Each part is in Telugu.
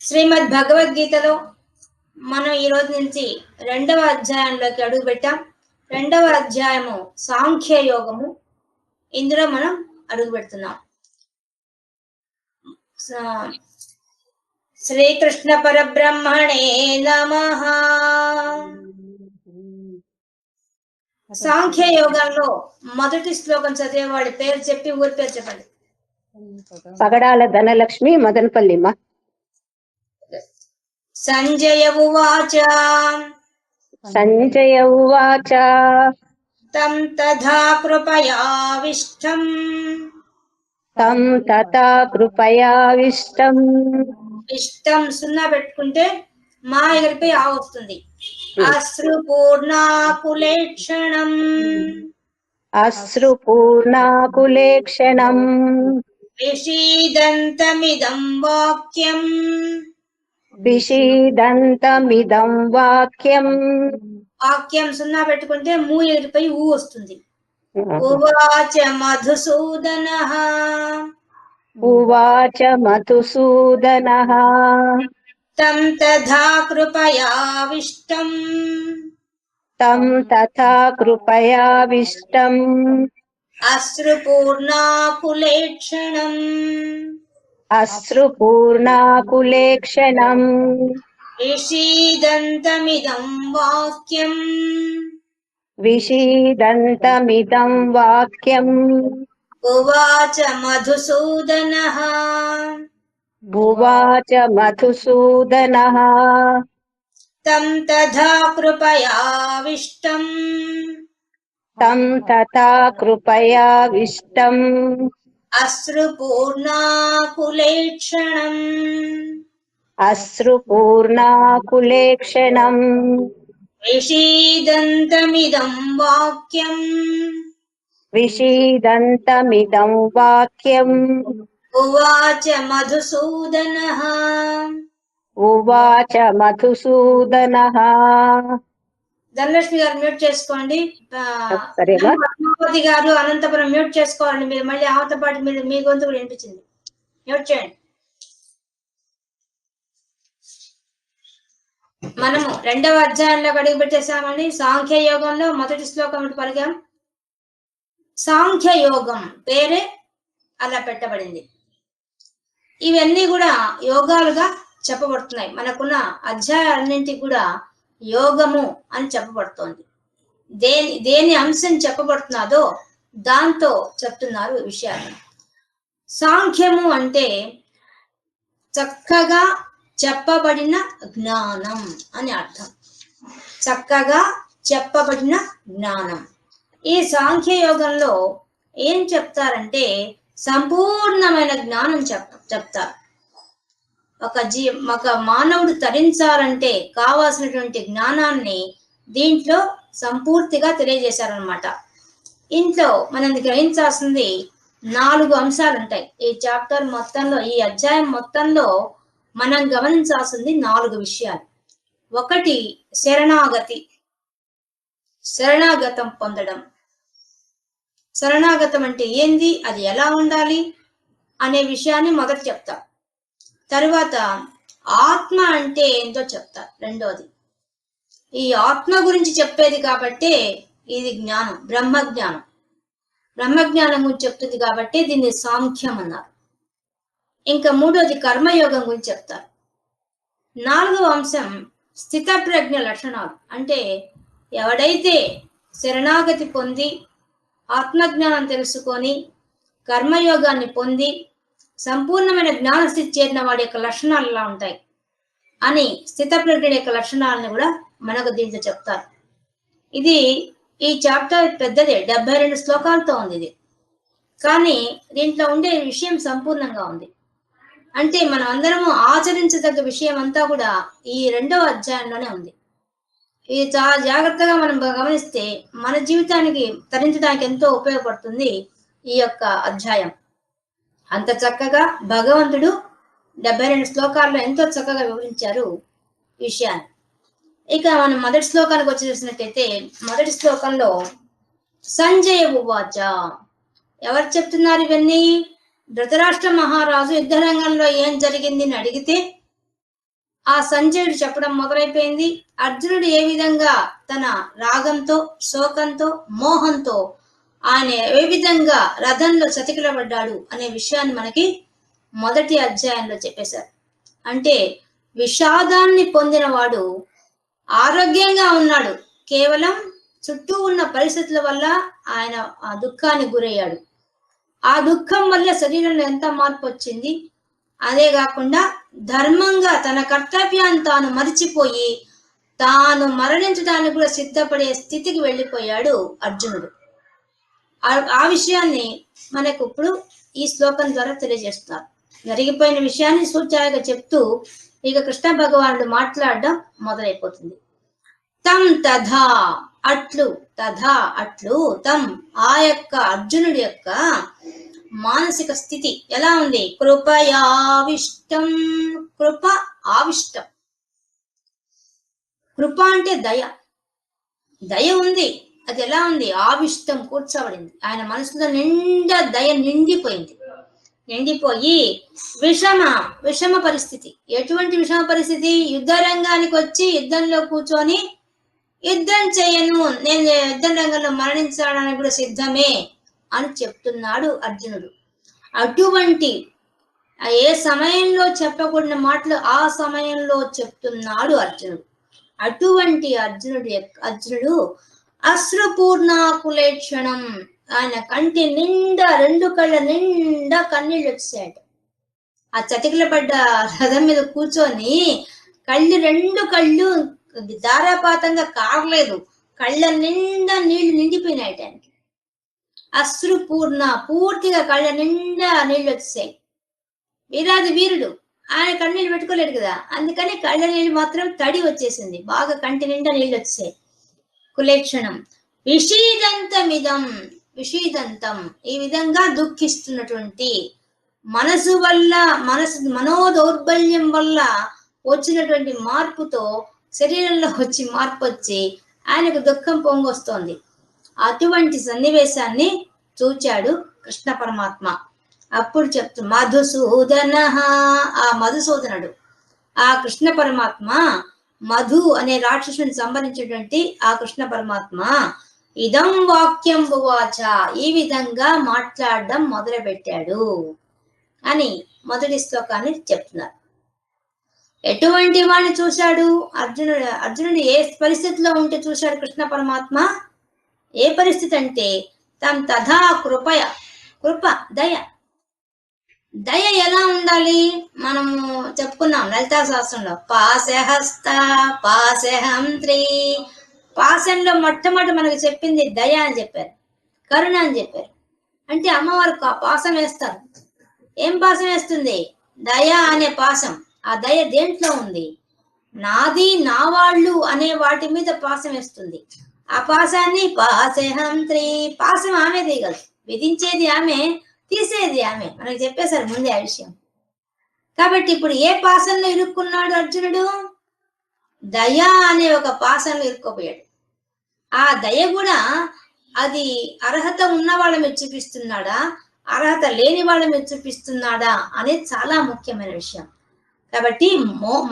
శ్రీమద్ భగవద్గీతలో మనం ఈ రోజు నుంచి రెండవ అధ్యాయంలోకి అడుగు పెట్టాం. రెండవ అధ్యాయము సాంఖ్య యోగము. ఇందులో మనం అడుగు పెడుతున్నాం. శ్రీకృష్ణ పరబ్రహ్మణే నమః. సాంఖ్య యోగంలో మొదటి శ్లోకం చదివే వాడి పేరు చెప్పి ఊరి పేరు చెప్పండి. పగడాల ధనలక్ష్మి, మదనపల్లిమ. సంజయ ఉవాచ సంజయ ఉవాచ తం తథా కృపయావిష్టం తం తథా కృపయావిష్టం. ఇష్టం సున్నా పెట్టుకుంటే మా ఎగిరిపై ఆ వస్తుంది. అశ్రుపూర్ణాకులేక్షణం అశ్రుపూర్ణాకులేక్షణం విషీదంతమిదం వాక్యం విషీదంతమిదం వాక్యం. వాక్యం సున్నా పెట్టుకుంటే మూ ఎగిరిపై ఊ వస్తుంది. ఉవాచ మధుసూదనః ఉవాచ మధుసూదనః తం తథా కృపయావిష్టం తం తథా కృపయావిష్టం. అశ్రుపూర్ణాకులేక్షణం అశ్రుపూర్ణాకులేక్షణం విషీదంతమిదం వాక్యం విషీదంతమిదం వాక్యం. ఉవాచ మధుసూదనః ఉవాచ మధుసూదనః తం తథా కృపయావిష్టం తం తథా కృపయావిష్టం. అశ్రుపూర్ణాకులేక్షణం అశ్రుపూర్ణాకులేక్షణం విషీదంతమిదం వాక్యం విషీదంతమిదం వాక్యం. ఉవాచ మధుసూదనః ఉవాచ మధుసూదనః. ధనలక్ష్మి గారు మ్యూట్ చేసుకోండి. సరేనా? పద్మావతి గారు అనంతపురం మ్యూట్ చేసుకోవాలండి. మీరు మళ్ళీ ఆమెతో పాటు మీరు మీ గొంతు కూడా వినిపించింది. మ్యూట్ చేయండి. మనము రెండవ అధ్యాయంలో అడుగు పెట్టేశామండి. సాంఖ్య యోగంలో మొదటి శ్లోకం పలికాం. సాంఖ్య యోగం పేరే అలా పెట్టబడింది. ఇవన్నీ కూడా యోగాలుగా చెప్పబడుతున్నాయి. మనకున్న అధ్యాయాలన్నింటికి కూడా యోగము అని చెప్పబడుతోంది. దేని అంశం చెప్పబడుతున్నాదో దాంతో చెప్తున్నారు విషయాలు. సాంఖ్యము అంటే చక్కగా చెప్పబడిన జ్ఞానం అని అర్థం. చక్కగా చెప్పబడిన జ్ఞానం. ఈ సాంఖ్య యోగంలో ఏం చెప్తారంటే సంపూర్ణమైన జ్ఞానం చెప్తారు. ఒక మానవుడు తరించాలంటే కావాల్సినటువంటి జ్ఞానాన్ని దీంట్లో సంపూర్తిగా తెలియజేశారనమాట. ఇంట్లో మనం గ్రహించాల్సింది 4 అంశాలు ఉంటాయి. ఈ చాప్టర్ మొత్తంలో, ఈ అధ్యాయం మొత్తంలో మనం గమనించాల్సింది 4 విషయాలు. ఒకటి శరణాగతి, శరణాగతం పొందడం. శరణాగతం అంటే ఏంది, అది ఎలా ఉండాలి అనే విషయాన్ని మొదట చెప్తా. తరువాత ఆత్మ అంటే ఏంటో చెప్తా. రెండోది ఈ ఆత్మ గురించి చెప్పేది కాబట్టే ఇది జ్ఞానం, బ్రహ్మజ్ఞానం. బ్రహ్మజ్ఞానం గురించి చెప్తుంది కాబట్టి దీన్ని సాంఖ్యం అన్నారు. ఇంకా మూడోది కర్మయోగం గురించి చెప్తారు. 4వ అంశం స్థితప్రజ్ఞ లక్షణాలు. అంటే ఎవడైతే శరణాగతి పొంది ఆత్మజ్ఞానం తెలుసుకొని కర్మయోగాన్ని పొంది సంపూర్ణమైన జ్ఞానస్థితి చేరిన వాడి యొక్క లక్షణాలు ఎలా ఉంటాయి అని స్థితప్రజ్ఞ యొక్క లక్షణాలను కూడా మనకు దీంట్లో చెప్తారు. ఇది ఈ చాప్టర్ పెద్దదే, 72 శ్లోకాలతో ఉంది ఇది. కానీ దీంట్లో ఉండే విషయం సంపూర్ణంగా ఉంది. అంటే మనం అందరము ఆచరించదగ్గ విషయం అంతా కూడా ఈ రెండవ అధ్యాయంలోనే ఉంది. ఇది చాలా జాగ్రత్తగా మనం గమనిస్తే మన జీవితానికి తరించడానికి ఎంతో ఉపయోగపడుతుంది ఈ యొక్క అధ్యాయం. అంత చక్కగా భగవంతుడు 72 శ్లోకాల్లో ఎంతో చక్కగా వివరించారు విషయాన్ని. ఇక మనం మొదటి శ్లోకానికి వచ్చి చూసినట్టయితే మొదటి శ్లోకంలో సంజయ ఉవాచ. ఎవరు చెప్తున్నారు ఇవన్నీ? ధృతరాష్ట్ర మహారాజు యుద్ధ రంగంలో ఏం జరిగింది అని అడిగితే ఆ సంజయుడు చెప్పడం మొదలైపోయింది. అర్జునుడు ఏ విధంగా తన రాగంతో, శోకంతో, మోహంతో ఆయన ఏ విధంగా రథంలో చతికిలబడ్డాడు అనే విషయాన్ని మనకి మొదటి అధ్యాయంలో చెప్పేశారు. అంటే విషాదాన్ని పొందినవాడు ఆరోగ్యంగా ఉన్నాడు, కేవలం చుట్టూ ఉన్న పరిస్థితుల వల్ల ఆయన ఆ దుఃఖానికి గురయ్యాడు. ఆ దుఃఖం వల్ల శరీరంలో ఎంత మార్పు వచ్చింది. అదే కాకుండా ధర్మంగా తన కర్తవ్యాన్ని తాను మరిచిపోయి తాను మరణించడానికి కూడా సిద్ధపడే స్థితికి వెళ్ళిపోయాడు అర్జునుడు. ఆ విషయాన్ని మనకు ఇప్పుడు ఈ శ్లోకం ద్వారా తెలియజేస్తున్నారు. జరిగిపోయిన విషయాన్ని సూచాయగా చెప్తూ ఇక కృష్ణ భగవానుడు మాట్లాడడం మొదలైపోతుంది. తం తథా అట్లు, తథా అట్లు, తం ఆ యొక్క అర్జునుడి యొక్క మానసిక స్థితి ఎలా ఉంది? కృపయావిష్టం, కృప ఆవిష్టం. కృప అంటే దయ, దయ ఉంది. అది ఎలా ఉంది? ఆవిష్టం, కూర్చోబడింది. ఆయన మనసులో నిండా దయ నిండిపోయింది. నిండిపోయి విషమ పరిస్థితి. ఎటువంటి విషమ పరిస్థితి? యుద్ధ రంగానికి వచ్చి యుద్ధంలో కూర్చొని యుద్ధం చేయను, నేను యుద్ధ రంగంలో మరణించడానికి కూడా సిద్ధమే అని చెప్తున్నాడు అర్జునుడు. అటువంటి ఏ సమయంలో చెప్పకూడని మాటలు ఆ సమయంలో చెప్తున్నాడు అర్జునుడు. అటువంటి అర్జునుడు అశ్రుపూర్ణాకులేక్షణం, ఆయన కంటి నిండా, రెండు కళ్ళ నిండా కన్నీళ్ళు వచ్చాయట. ఆ చతికిల పడ్డ రథం మీద కూర్చొని రెండు కళ్ళు ధారాపాతంగా కారలేదు, కళ్ళ నిండా నీళ్లు నిండిపోయినాయట ఆయనకి. అశ్రుపూర్ణ, పూర్తిగా కళ్ళ నిండా నీళ్ళు వచ్చాయి. వీరాది వీరుడు, ఆయన కన్నీళ్ళు పెట్టుకోలేడు కదా, అందుకని కళ్ళ నీళ్ళు మాత్రం తడి వచ్చేసింది, బాగా కంటి నిండా నీళ్ళు వచ్చాయి. కులేక్షణం విషీదంతమిదం, విషీదంతం, ఈ విధంగా దుఃఖిస్తున్నటువంటి మనసు వల్ల, మనోదౌర్బల్యం వల్ల వచ్చినటువంటి మార్పుతో శరీరంలో వచ్చి మార్పు వచ్చి ఆయనకు దుఃఖం పొంగొస్తోంది. అటువంటి సన్నివేశాన్ని చూచాడు కృష్ణ పరమాత్మ. అప్పుడు చెప్తూ మధుసూదన, ఆ మధుసూదనుడు, ఆ కృష్ణ పరమాత్మ, మధు అనే రాక్షసుని సంబంధించినటువంటి ఆ కృష్ణ పరమాత్మ ఇదం వాక్యం ఉవాచ, ఈ విధంగా మాట్లాడడం మొదలు పెట్టాడు అని మొదటి శ్లోకాన్ని చెప్తున్నారు. ఎటువంటి వాడిని చూశాడు అర్జునుడు ఏ పరిస్థితిలో ఉంటే చూశాడు కృష్ణ పరమాత్మ? ఏ పరిస్థితి అంటే తం తథా కృపయ, కృప దయ. దయ ఎలా ఉండాలి? మనము చెప్పుకున్నాం లలితా శాస్త్రంలో, పాశహస్త పాశహంత్రి. పాశంలో మొట్టమొదటి మనకు చెప్పింది దయ అని చెప్పారు, కరుణ అని చెప్పారు. అంటే అమ్మవారు పాశం వేస్తారు. ఏం పాశం వేస్తుంది? దయ అనే పాశం. ఆ దయ దేంట్లో ఉంది? నాది, నా వాళ్ళు అనే వాటి మీద పాశం వేస్తుంది. ఆ పాశాన్ని పాశహంత్రి, పాశం ఆమె దిగదు, విధించేది ఆమె, తీసేది ఆమె. మనకు చెప్పేశారు ముందే ఆ విషయం. కాబట్టి ఇప్పుడు ఏ పాశంలో ఇరుక్కున్నాడు అర్జునుడు? దయ అనే ఒక పాశంలో ఇరుక్కోపోయాడు. ఆ దయ కూడా అది అర్హత ఉన్న వాళ్ళ మీద చూపిస్తున్నాడా, అర్హత లేని వాళ్ళ మీద చూపిస్తున్నాడా అనేది చాలా ముఖ్యమైన విషయం. కాబట్టి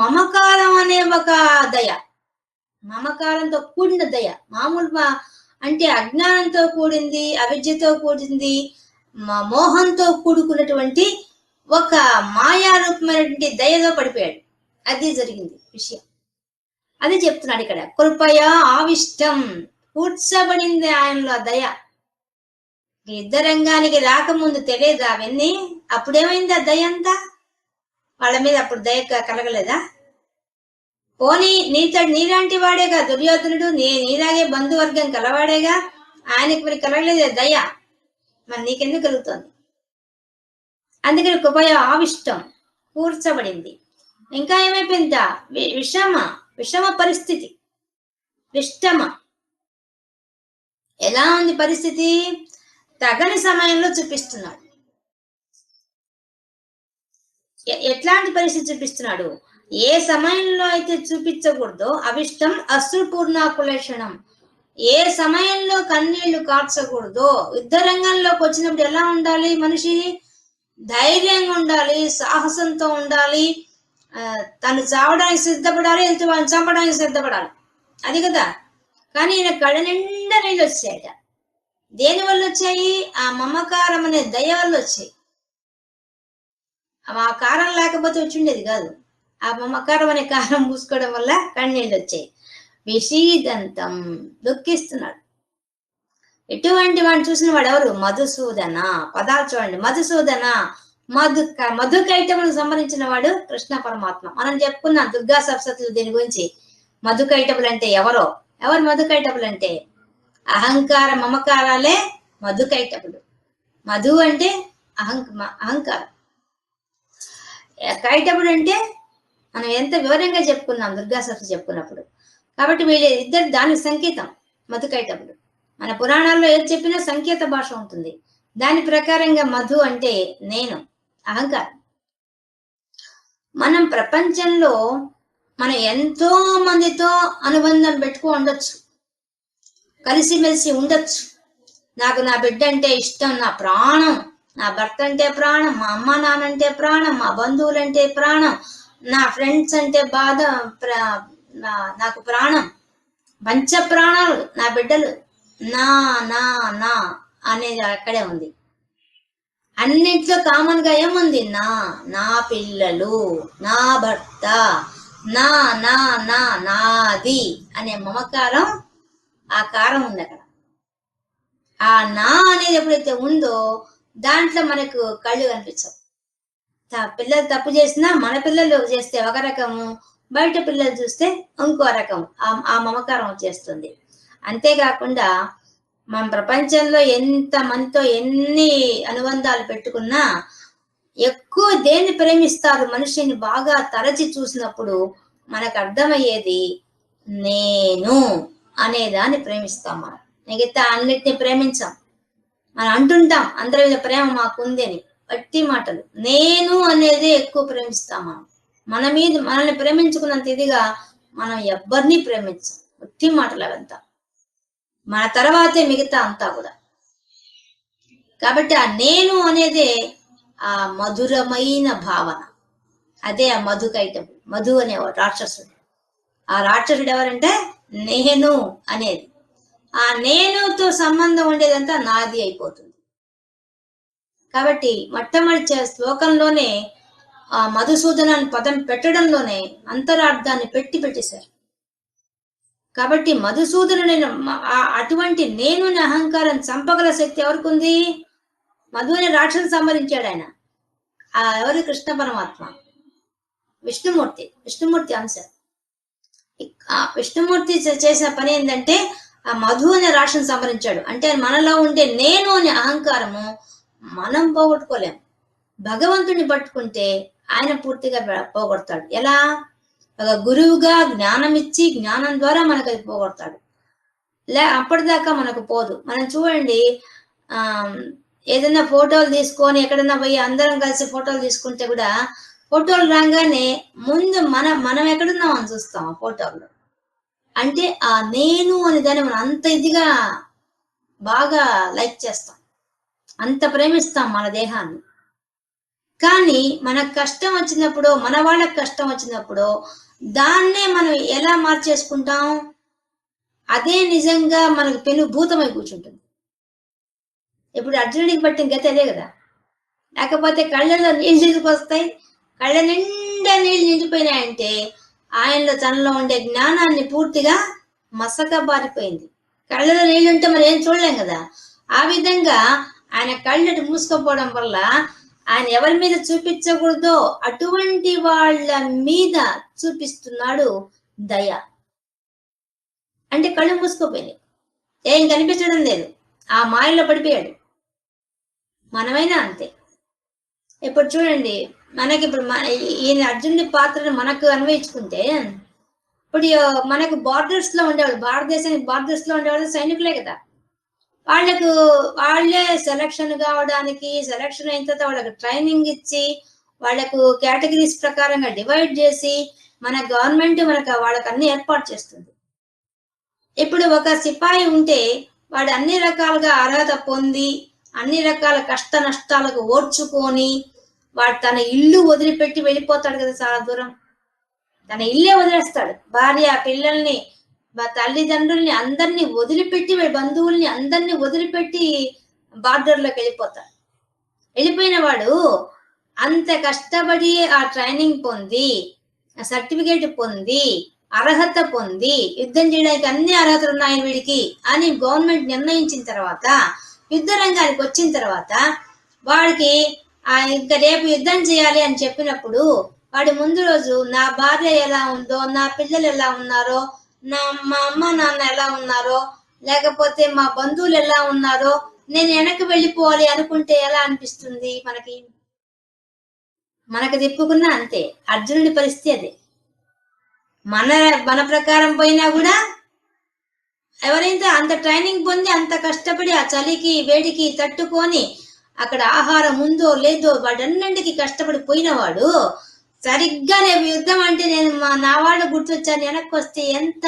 మమకారం అనే ఒక దయ, మమకారంతో కూడిన దయ, మామూలు అంటే అజ్ఞానంతో కూడింది, అవిద్యతో కూడింది, మోహంతో కూడుకున్నటువంటి ఒక మాయారూపమైనటువంటి దయలో పడిపోయాడు. అది జరిగింది విషయం. అది చెప్తున్నాడు ఇక్కడ. కృపయా ఆవిష్టం, కూర్చబడింది ఆయనలో దయ. యుద్ధరంగానికి రాకముందు తెలియదు అవన్నీ. అప్పుడేమైంది? ఆ దయ అంతా వాళ్ళ మీద అప్పుడు దయ కలగలేదా? పోనీ నీలాంటి వాడేగా దుర్యోధనుడు, నీలాగే బంధువర్గం కలవాడేగా, ఆయనకి మరి కలగలేదే దయ, మరి నీకెందుకు కలుగుతుంది? అందుకని కృపయ ఆవిష్టం, కూర్చబడింది. ఇంకా ఏమైపోయిందా? విషమ పరిస్థితి, విష్టమ. ఎలా ఉంది పరిస్థితి? తగని సమయంలో చూపిస్తున్నాడు. ఎట్లాంటి పరిస్థితి చూపిస్తున్నాడు? ఏ సమయంలో అయితే చూపించకూడదో అవిష్టం అశ్రుపూర్ణాకులేషణం, ఏ సమయంలో కన్నీళ్లు కార్చకూడదో, యుద్ధ రంగంలోకి వచ్చినప్పుడు ఎలా ఉండాలి? మనిషి ధైర్యంగా ఉండాలి, సాహసంతో ఉండాలి, తను చావడానికి సిద్ధపడాలి, ఎదుటి వాళ్ళని చంపడానికి సిద్ధపడాలి, అది కదా. కానీ ఈయన కళ్ళ నిండా నీళ్ళు వచ్చాయట. దేని వల్ల వచ్చాయి? ఆ మమకారం అనే దయ వల్ల వచ్చాయి. ఆ కారం లేకపోతే వచ్చిండేది కాదు. ఆ మమకారం అనే కారం పూసుకోవడం వల్ల కన్నీళ్ళు వచ్చాయి. విషీదంతం, దుఃఖిస్తున్నాడు. ఎటువంటి వాడిని చూసిన వాడు ఎవరు? మధుసూదన. పదాలు చూడండి, మధుసూదన, మధుకైటములకు సంబంధించిన వాడు కృష్ణ పరమాత్మ. మనం చెప్పుకున్నాం దుర్గా సరస్వతులు దీని గురించి. మధుకైటములు అంటే ఎవరు మధుకైటములు అంటే అహంకార మమకారాలే మధుకైటములు. మధు అంటే అహంకారం, కైటముడు అంటే మనం ఎంత వివరంగా చెప్పుకున్నాం దుర్గా సరస్వతి చెప్పుకున్నప్పుడు. కాబట్టి వీళ్ళు ఇద్దరు దానికి సంకేతం మధుకైటములు. మన పురాణాల్లో ఏది చెప్పినా సంకేత భాష ఉంటుంది. దాని ప్రకారంగా మధు అంటే నేను, అహంకారం. మనం ప్రపంచంలో మనం ఎంతో మందితో అనుబంధం పెట్టుకో ఉండొచ్చు, కలిసిమెలిసి ఉండొచ్చు. నాకు నా బిడ్డ అంటే ఇష్టం, నా ప్రాణం, నా భర్త అంటే ప్రాణం, మా అమ్మ నాన్న అంటే ప్రాణం, మా బంధువులంటే ప్రాణం, నా ఫ్రెండ్స్ అంటే నాకు ప్రాణం, పంచ ప్రాణాలు, నా బిడ్డలు, నా నా నా అనేది అక్కడే ఉంది. అన్నింటిలో కామన్ గా ఏముంది? నా నా పిల్లలు, నా భర్త, నా నా నా నాది అనే మమకారం, ఆ కారం ఉంది అక్కడ. ఆ నా అనేది ఎప్పుడైతే ఉందో దాంట్లో మనకు కళ్ళు కనిపించవు. పిల్లలు తప్పు చేసినా మన పిల్లలు చేస్తే ఒక రకము, బయట పిల్లలు చూస్తే ఇంకో రకం, ఆ మమకారం వచ్చేస్తుంది. అంతేకాకుండా మన ప్రపంచంలో ఎంత మందితో ఎన్ని అనుబంధాలు పెట్టుకున్నా ఎక్కువ దేన్ని ప్రేమిస్తారు మనిషిని బాగా తరచి చూసినప్పుడు మనకు అర్థమయ్యేది నేను అనేదాన్ని ప్రేమిస్తాం. మనం మిగతా అన్నిటిని ప్రేమించాం. మనం అంటుంటాం అందరి మీద ప్రేమ మాకుంది అని, వట్టి మాటలు. నేను అనేది ఎక్కువ ప్రేమిస్తాం. మనల్ని ప్రేమించుకున్నంత ఇదిగా మనం ఎవ్వరిని ప్రేమించాం, వట్టి మాటలు అవంతా. మన తర్వాతే మిగతా అంతా కూడా. కాబట్టి ఆ నేను అనేదే ఆ మధురమైన భావన, అదే ఆ మధుకైటం. మధు అనేవాడు రాక్షసుడు. ఆ రాక్షసుడు ఎవరంటే నేను అనేది. ఆ నేనుతో సంబంధం ఉండేదంతా నాది అయిపోతుంది. కాబట్టి మొట్టమొదటి శ్లోకంలోనే ఆ మధుసూదనాన్ని పదం పెట్టడంలోనే అంతరార్థాన్ని పెట్టేశారు. కాబట్టి మధుసూదనుడైన అటువంటి నేను అహంకారం చంపగల శక్తి ఎవరికి ఉంది? మధు అనే రాక్షసు సంహరించాడు ఆయన. ఆ ఎవరు? కృష్ణ పరమాత్మ, విష్ణుమూర్తి అంశ. విష్ణుమూర్తి చేసిన పని ఏంటంటే ఆ మధు అనే రాక్షసుని సంహరించాడు. అంటే మనలో ఉండే నేను అనే అహంకారము మనం పోగొట్టుకోలేము. భగవంతుడిని పట్టుకుంటే ఆయన పూర్తిగా పోగొడతాడు. ఎలా? ఒక గురువుగా జ్ఞానం ఇచ్చి జ్ఞానం ద్వారా మనకు అది పోగొడతాడు. అప్పటిదాకా మనకు పోదు. మనం చూడండి, ఏదైనా ఫోటోలు తీసుకొని ఎక్కడన్నా పోయి అందరం కలిసి ఫోటోలు తీసుకుంటే కూడా ఫోటోలు రాగానే ముందు మనం ఎక్కడున్నాం అని చూస్తాం ఆ ఫోటోల్లో. అంటే ఆ నేను అనే దాన్ని మనం అంత ఇదిగా బాగా లైక్ చేస్తాం, అంత ప్రేమిస్తాం మన దేహాన్ని. కానీ మనకు కష్టం వచ్చినప్పుడు, మన వాళ్ళకి కష్టం వచ్చినప్పుడు దాన్నే మనం ఎలా మార్చేసుకుంటాం? అదే నిజంగా మనకు పెనుభూతమై కూర్చుంటుంది. ఇప్పుడు అర్జునుడికి పట్టిన గతి అదే కదా. లేకపోతే కళ్ళలో నీళ్ళు ఎందుకు వస్తాయి? కళ్ళ నిండా నీళ్ళు నిండిపోయినాయంటే ఆయనలో తనలో ఉండే జ్ఞానాన్ని పూర్తిగా మసక బారిపోయింది. కళ్ళలో నీళ్ళుంటే మనం ఏం చూడలేం కదా. ఆ విధంగా ఆయన కళ్ళటి మూసుకపోవడం వల్ల ఆయన ఎవరి మీద చూపించకూడదో అటువంటి వాళ్ళ మీద చూపిస్తున్నాడు దయ. అంటే కళ్ళు మూసుకోపోయినాయి, ఏం కనిపించడం లేదు, ఆ మాయలో పడిపోయాడు. మనమైనా అంతే. ఇప్పుడు చూడండి, మనకి ఇప్పుడు ఈయన అర్జునుడి పాత్రను మనకు అన్వయించుకుంటే, ఇప్పుడు మనకు బార్డర్స్ లో ఉండేవాళ్ళు, భారతదేశానికి బార్డర్స్ లో ఉండేవాళ్ళు సైనికులే కదా. వాళ్ళే సెలక్షన్ కావడానికి, సెలక్షన్ అయిన తర్వాత వాళ్ళకి ట్రైనింగ్ ఇచ్చి వాళ్ళకు కేటగిరీస్ ప్రకారంగా డివైడ్ చేసి మన గవర్నమెంట్ వాళ్ళకి అన్ని ఏర్పాటు చేస్తుంది. ఇప్పుడు ఒక సిపాయి ఉంటే వాడు అన్ని రకాలుగా అర్హత పొంది అన్ని రకాల కష్ట నష్టాలకు ఓర్చుకొని వాడు తన ఇల్లు వదిలిపెట్టి వెళ్ళిపోతాడు కదా చాలా దూరం. తన ఇల్లే వదిలేస్తాడు, భార్య పిల్లల్ని తల్లిదండ్రుల్ని అందరినీ వదిలిపెట్టి, బంధువుల్ని అందరినీ వదిలిపెట్టి బార్డర్లోకి వెళ్ళిపోతాడు. వెళ్ళిపోయిన వాడు అంత కష్టపడి ఆ ట్రైనింగ్ పొంది, సర్టిఫికేట్ పొంది, అర్హత పొంది, యుద్ధం చేయడానికి అన్ని అర్హతలు ఉన్నాయి వీడికి అని గవర్నమెంట్ నిర్ణయించిన తర్వాత, యుద్ధ రంగానికి వచ్చిన తర్వాత వాడికి ఇంకా రేపు యుద్ధం చేయాలి అని చెప్పినప్పుడు వాడి ముందు రోజు నా భార్య ఎలా ఉందో, నా పిల్లలు ఎలా ఉన్నారో, మా అమ్మ నాన్న ఎలా ఉన్నారో, లేకపోతే మా బంధువులు ఎలా ఉన్నారో నేను వెనక్కి వెళ్ళిపోవాలి అనుకుంటే ఎలా అనిపిస్తుంది మనకి? మనకు తిప్పుకున్నా అంతే. అర్జునుడి పరిస్థితి అదే. మన ప్రకారం పోయినా కూడా ఎవరైతే అంత ట్రైనింగ్ పొంది అంత కష్టపడి ఆ చలికి వేడికి తట్టుకొని అక్కడ ఆహారం ఉందో లేదో వాటన్నింటికి కష్టపడి పోయినవాడు సరిగ్గా రేపు యుద్ధం అంటే నేను నా వాళ్ళు గుర్తొచ్చాను వెనక్కి వస్తే ఎంత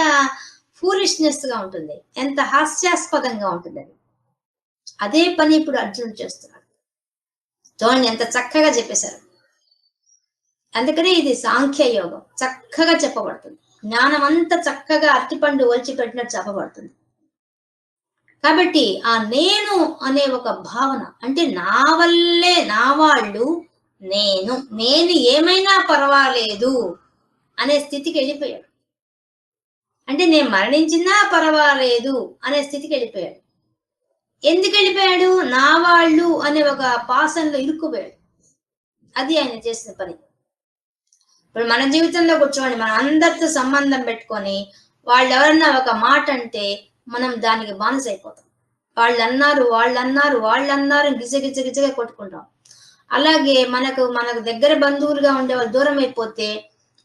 ఫూలిష్నెస్ గా ఉంటుంది, ఎంత హాస్యాస్పదంగా ఉంటుంది. అది అదే పని ఇప్పుడు అర్జునుడు చేస్తున్నాడు. చూడండి ఎంత చక్కగా చెప్పేశారు. అందుకనే ఇది సాంఖ్య యోగం చక్కగా చెప్పబడుతుంది. జ్ఞానం అంతా చక్కగా అరటిపండు ఒలిచి పెట్టినట్టు చెప్పబడుతుంది. కాబట్టి ఆ నేను అనే ఒక భావన, అంటే నా వల్లే నా వాళ్ళు, నేను ఏమైనా పర్వాలేదు అనే స్థితికి వెళ్ళిపోయాడు. అంటే నేను మరణించినా పర్వాలేదు అనే స్థితికి వెళ్ళిపోయాడు. ఎందుకు వెళ్ళిపోయాడు? నా వాళ్ళు అనే ఒక పాసంలో ఇరుక్కుపోయాడు. అది ఆయన చేసిన పని. ఇప్పుడు మన జీవితంలో కూర్చోండి, మనం అందరితో సంబంధం పెట్టుకొని వాళ్ళు ఎవరన్నా ఒక మాట అంటే మనం దానికి బానిస అయిపోతాం. వాళ్ళన్నారు గిజగిజగా కొట్టుకుంటాం. అలాగే మనకు దగ్గర బంధువులుగా ఉండే వాళ్ళు దూరం అయిపోతే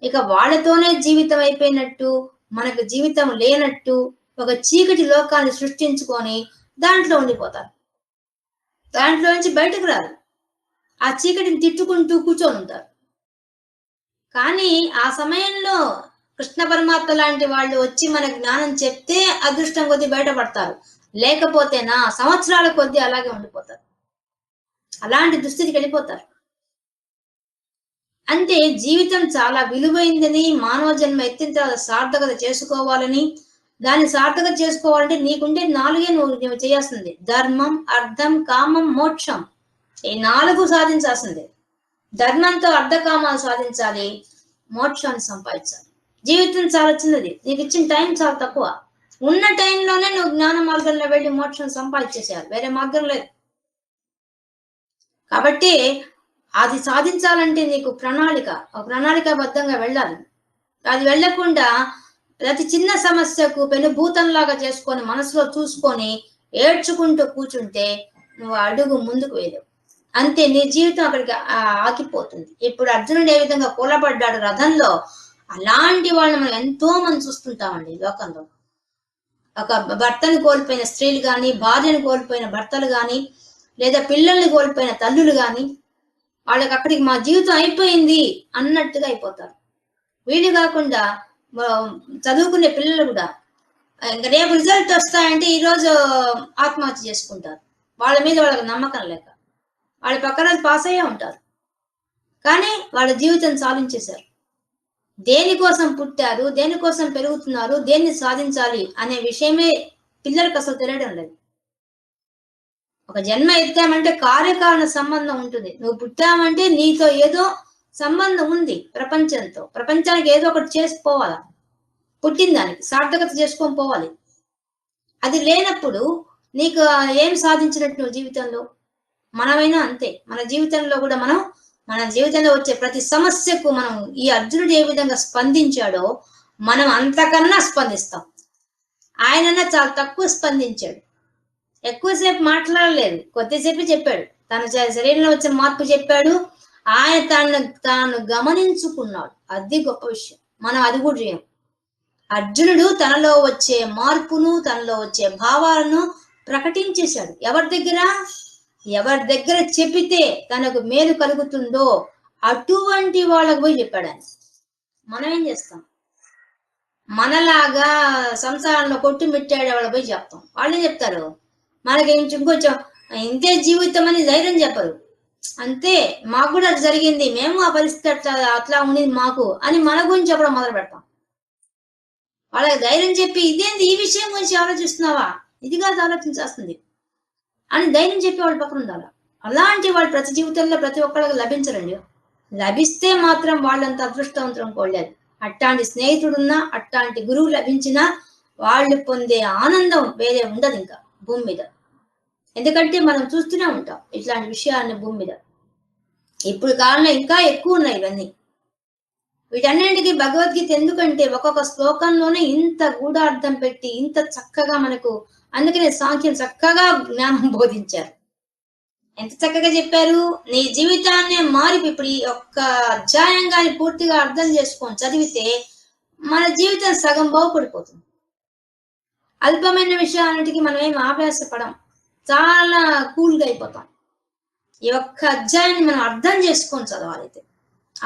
ఇక వాళ్ళతోనే జీవితం అయిపోయినట్టు, మనకు జీవితం లేనట్టు ఒక చీకటి లోకాన్ని సృష్టించుకొని దాంట్లో ఉండిపోతారు. దాంట్లో నుంచి బయటకు రారు. ఆ చీకటిని తిట్టుకుంటూ కూర్చొని ఉంటారు. కానీ ఆ సమయంలో కృష్ణ పరమాత్మ లాంటి వాళ్ళు వచ్చి మన జ్ఞానం చెప్తే అదృష్టం కొద్దీ బయటపడతారు. లేకపోతే సంవత్సరాల కొద్దీ అలాగే ఉండిపోతారు. అలాంటి దుస్థితికి వెళ్ళిపోతారు. అంటే జీవితం చాలా విలువైందని, మానవ జన్మ ఎత్తిన తర్వాత సార్థకత చేసుకోవాలని, దాన్ని సార్థకత చేసుకోవాలంటే నీకుంటే 4 నువ్వు చేయాల్సింది. ధర్మం, అర్థం, కామం, మోక్షం. ఈ 4 సాధించాల్సిందే. ధర్మంతో అర్ధకామాలు సాధించాలి, మోక్షాన్ని సంపాదించాలి. జీవితం చాలా చిన్నది, నీకు ఇచ్చిన టైం చాలా తక్కువ. ఉన్న టైంలోనే నువ్వు జ్ఞాన మార్గంలో వెళ్ళి మోక్షం సంపాదించేసేయాలి, వేరే మార్గం లేదు. కాబట్టి అది సాధించాలంటే నీకు ప్రణాళికాబద్ధంగా వెళ్ళాలి. అది వెళ్లకుండా ప్రతి చిన్న సమస్యకు పెనుభూతంలాగా చేసుకొని మనసులో చూసుకొని ఏడ్చుకుంటూ కూర్చుంటే నువ్వు అడుగు ముందుకు వేయలేవు. అంతే, నీ జీవితం అక్కడికి ఆగిపోతుంది. ఇప్పుడు అర్జునుడు ఏ విధంగా కూలబడ్డాడు రథంలో, అలాంటి వాళ్ళని మనం ఎంతో మంది చూస్తుంటామండి లోకంలో. ఒక భర్తను కోల్పోయిన స్త్రీలు కానీ, భార్యను కోల్పోయిన భర్తలు కానీ, లేదా పిల్లల్ని కోల్పోయిన తల్లులు కానీ, వాళ్ళకి అక్కడికి మా జీవితం అయిపోయింది అన్నట్టుగా అయిపోతారు. వీళ్ళు కాకుండా చదువుకునే పిల్లలు కూడా ఇంకా రేపు రిజల్ట్ వస్తాయంటే ఈరోజు ఆత్మహత్య చేసుకుంటారు. వాళ్ళ మీద వాళ్ళకి నమ్మకం లేక వాళ్ళ పక్కన పాస్ అయ్యే ఉంటారు, కానీ వాళ్ళ జీవితం సాధించేశారు. దేనికోసం పుట్టారు, దేనికోసం పెరుగుతున్నారు, దేన్ని సాధించాలి అనే విషయమే పిల్లలకు అసలు తెలియడం లేదు. ఒక జన్మ ఎత్తామంటే కార్యకారణ సంబంధం ఉంటుంది. నువ్వు పుట్టామంటే నీతో ఏదో సంబంధం ఉంది ప్రపంచంతో. ప్రపంచానికి ఏదో ఒకటి చేసుకోవాలా, పుట్టిన దానికి సార్థకత చేసుకొని పోవాలి. అది లేనప్పుడు నీకు ఏం సాధించినట్టు నువ్వు జీవితంలో? మనమైనా అంతే. మన జీవితంలో కూడా మన జీవితంలో వచ్చే ప్రతి సమస్యకు మనం ఈ అర్జునుడు ఏ విధంగా స్పందించాడో మనం అంతకన్నా స్పందిస్తాం. ఆయనన్నా చాలా తక్కువ స్పందించాడు, ఎక్కువసేపు మాట్లాడలేదు, కొద్దిసేపు చెప్పాడు. తన శరీరంలో వచ్చిన మార్పు చెప్పాడు. ఆయన తాను గమనించుకున్నాడు. అది గొప్ప విషయం. మనం అది కూడా చేయం. అర్జునుడు తనలో వచ్చే మార్పును, తనలో వచ్చే భావాలను ప్రకటించేశాడు. ఎవరి దగ్గర చెప్పితే తనకు మేలు కలుగుతుందో అటువంటి వాళ్ళకు పోయి చెప్పాడు ఆయన. మనం ఏం చేస్తాం? మనలాగా సంసారంలో కొట్టుమిట్టాడే వాళ్ళు పోయి చెప్తాం. వాళ్ళేం చెప్తారు? మనకి ఇంకొంచెం ఇంతే జీవితం అని ధైర్యం చెప్పరు. అంతే, మాకు కూడా అది జరిగింది, మేము ఆ పరిస్థితి అట్లా ఉండేది మాకు అని మన గురించి చెప్పడం మొదలు పెడతాం. వాళ్ళకి ధైర్యం చెప్పి ఇదేంటి ఈ విషయం గురించి ఆలోచిస్తున్నావా, ఇది కాదు ఆలోచించాల్సింది అని ధైర్యం చెప్పి వాళ్ళ పక్కన ఉండాలి. అలాంటి వాళ్ళు ప్రతి జీవితంలో ప్రతి ఒక్కళ్ళకి లభించరండి. లభిస్తే మాత్రం వాళ్ళంత అదృష్టవంతులు అనుకోలేదు. అట్లాంటి స్నేహితుడున్నా, అట్లాంటి గురువు లభించినా వాళ్ళు పొందే ఆనందం వేరే ఉండదు ఇంకా భూమి మీద. ఎందుకంటే మనం చూస్తూనే ఉంటాం ఇట్లాంటి విషయాన్ని భూమి మీద. ఇప్పుడు కాలంలో ఇంకా ఎక్కువ ఉన్నాయి ఇవన్నీ. వీటన్నింటికి భగవద్గీత ఎందుకంటే ఒక్కొక్క శ్లోకంలోనే ఇంత గూఢార్థం పెట్టి ఇంత చక్కగా మనకు, అందుకనే సాంఖ్యం చక్కగా జ్ఞానం బోధించారు. ఎంత చక్కగా చెప్పారు. నీ జీవితాన్నే ఇప్పుడు ఈ ఒక్క అధ్యాయంగాని పూర్తిగా అర్థం చేసుకొని చదివితే మన జీవితం సగం బాగుపడిపోతుంది. అల్పమైన విషయాలన్నిటికీ మనం ఏం ఆవేశపడం, చాలా కూల్గా అయిపోతాం. ఈ ఒక్క అధ్యాయాన్ని మనం అర్థం చేసుకొని చదవాలైతే.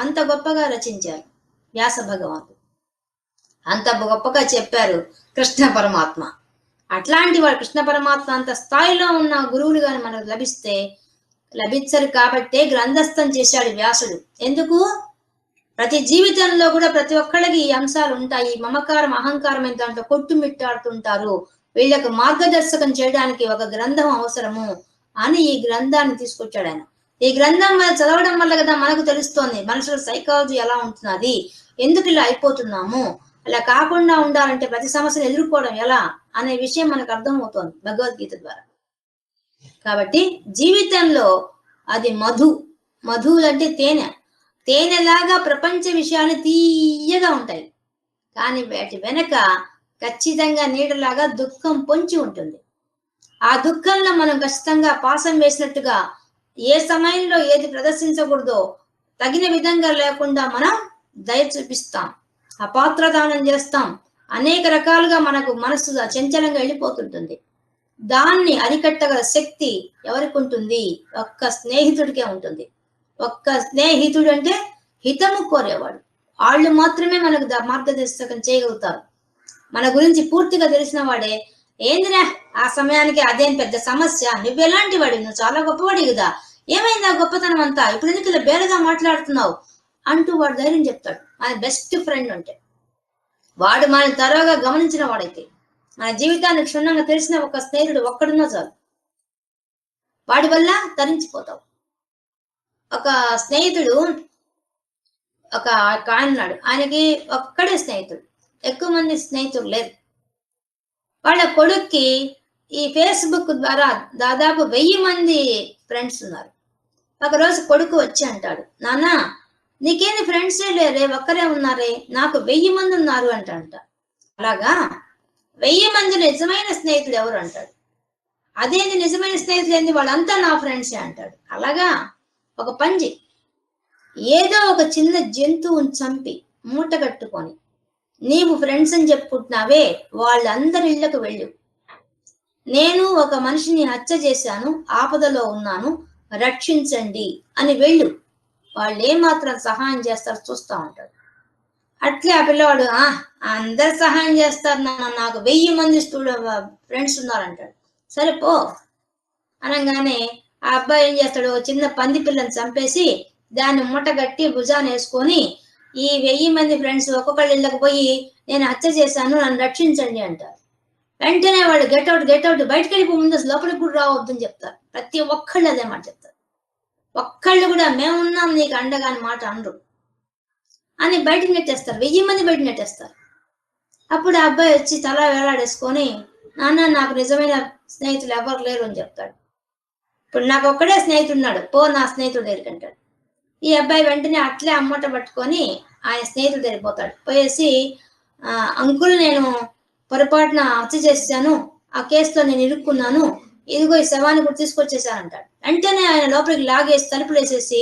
అంత గొప్పగా రచించారు వ్యాస భగవానుడు, అంత గొప్పగా చెప్పారు కృష్ణ పరమాత్మ. అట్లాంటి వాడు కృష్ణ పరమాత్మ అంత స్థాయిలో ఉన్న గురువులు గాని మనకు లభించరు కాబట్టే గ్రంథస్థం చేశాడు వ్యాసుడు. ఎందుకు? ప్రతి జీవితంలో కూడా ప్రతి ఒక్కళ్ళకి ఈ అంశాలు ఉంటాయి. మమకారం అహంకారం ఎంత అంటే కొట్టుమిట్టాడుతుంటారు. వీళ్ళకు మార్గదర్శకం చేయడానికి ఒక గ్రంథం అవసరము అని ఈ గ్రంథాన్ని తీసుకొచ్చాడు ఆయన. ఈ గ్రంథం చదవడం వల్ల కదా మనకు తెలుస్తోంది మనుషుల సైకాలజీ ఎలా ఉంటున్నది, ఎందుకు ఇలా అయిపోతున్నాము, అలా కాకుండా ఉండాలంటే ప్రతి సమస్యను ఎదుర్కోవడం ఎలా అనే విషయం మనకు అర్థమవుతోంది భగవద్గీత ద్వారా. కాబట్టి జీవితంలో అది మధు అంటే తేనెలాగా ప్రపంచ విషయాలు తీయగా ఉంటాయి, కానీ వాటి వెనక ఖచ్చితంగా నీడలాగా దుఃఖం పొంచి ఉంటుంది. ఆ దుఃఖంలో మనం ఖచ్చితంగా పాసం వేసినట్టుగా ఏ సమయంలో ఏది ప్రదర్శించకూడదో తగిన విధంగా లేకుండా మనం దయ చూపిస్తాం, అపాత్రదానం చేస్తాం, అనేక రకాలుగా మనకు మనసు చంచలంగా వెళ్ళిపోతుంటుంది. దాన్ని అరికట్టగల శక్తి ఎవరికి ఉంటుంది? ఒక్క స్నేహితుడికే ఉంటుంది. ఒక్క స్నేహితుడు అంటే హితము కోరేవాడు. వాళ్ళు మాత్రమే మనకు మార్గదర్శకం చేయగలుగుతారు. మన గురించి పూర్తిగా తెలిసిన వాడే, ఏందిరా ఆ సమయానికి అదేం పెద్ద సమస్య, నువ్వెలాంటి వాడి, నువ్వు చాలా గొప్పవాడి కదా, ఏమైంది ఆ గొప్పతనం అంతా, ఇప్పుడు ఎందుకు ఇలా బేరగా మాట్లాడుతున్నావు అంటూ వాడు ధైర్యం చెప్తాడు. మన బెస్ట్ ఫ్రెండ్ అంటే వాడు మనని తరోగా గమనించిన వాడైతే, మన జీవితాన్ని క్షుణ్ణంగా తెలిసిన ఒక స్నేహితుడు ఒక్కడున్నా చాలు, వాడి వల్ల తరించిపోతావు. ఒక స్నేహితుడు ఒక ఆయన ఉన్నాడు, ఆయనకి ఒక్కడే స్నేహితుడు, ఎక్కువ మంది స్నేహితులు లేరు. వాళ్ళ కొడుక్కి ఈ ఫేస్బుక్ ద్వారా దాదాపు 1000 మంది ఫ్రెండ్స్ ఉన్నారు. ఒకరోజు కొడుకు వచ్చి అంటాడు, నాన్న నీకేంది ఫ్రెండ్సే లేరే, ఒక్కరే ఉన్నారే, నాకు 1000 మంది ఉన్నారు అంట. అలాగా 1000 మంది నిజమైన స్నేహితుడు ఎవరు అంటాడు. అదేంది నిజమైన స్నేహితులు ఏంది, వాళ్ళంతా నా ఫ్రెండ్సే అంటాడు. అలాగా ఒక పంజి ఏదో ఒక చిన్న జంతువుని చంపి మూట కట్టుకొని నీవు ఫ్రెండ్స్ అని చెప్పుకుంటున్నావే, వాళ్ళందరి ఇళ్లకు వెళ్ళు, నేను ఒక మనిషిని హత్య చేశాను, ఆపదలో ఉన్నాను, రక్షించండి అని వెళ్ళు, వాళ్ళు ఏమాత్రం సహాయం చేస్తారు చూస్తా ఉంటాడు. అట్లే ఆ పిల్లవాడు అందరు సహాయం చేస్తారు నాన్న, నాకు 1000 మంది ఫ్రెండ్స్ ఉన్నారంటాడు. సరే పో అనగానే ఆ అబ్బాయి ఏం చేస్తాడు, చిన్న పంది పిల్లని చంపేసి దాన్ని మూట కట్టి భుజాన్ని వేసుకొని ఈ 1000 మంది ఫ్రెండ్స్ ఒక్కొక్కళ్ళ ఇళ్ళకి పోయి నేను హత్య చేశాను, నన్ను రక్షించండి అంటారు. వెంటనే వాళ్ళు గెట్అవుట్ బయటకు వెళ్ళిపో, ముందు లోపలికి కూడా రావద్దని చెప్తారు. ప్రతి ఒక్కళ్ళు అదే మాట చెప్తారు. ఒక్కళ్ళు కూడా మేమున్నాం నీకు అండగా అని మాట అనరు అని బయటకు నెట్టేస్తారు. 1000 మంది బయట నెట్టేస్తారు. అప్పుడు ఆ అబ్బాయి వచ్చి తల వేలాడేసుకొని, నాన్న నాకు నిజమైన స్నేహితులు ఎవరు లేరు అని చెప్తాడు. ఇప్పుడు నాకు ఒక్కడే స్నేహితుడు ఉన్నాడు, పో నా స్నేహితుడు దగ్గరికి అంటాడు. ఈ అబ్బాయి వెంటనే అట్లే అమ్మట పట్టుకొని ఆయన స్నేహితుడు దగ్గరికి పోతాడు. పోయేసి అంకుల్ నేను పొరపాటున హత్య చేశాను, ఆ కేసులో నేను ఇరుక్కున్నాను, ఇదిగో ఈ శవాన్ని కూడా తీసుకొచ్చేసాను అంటాడు. వెంటనే ఆయన లోపలికి లాగేసి తలుపులు వేసేసి,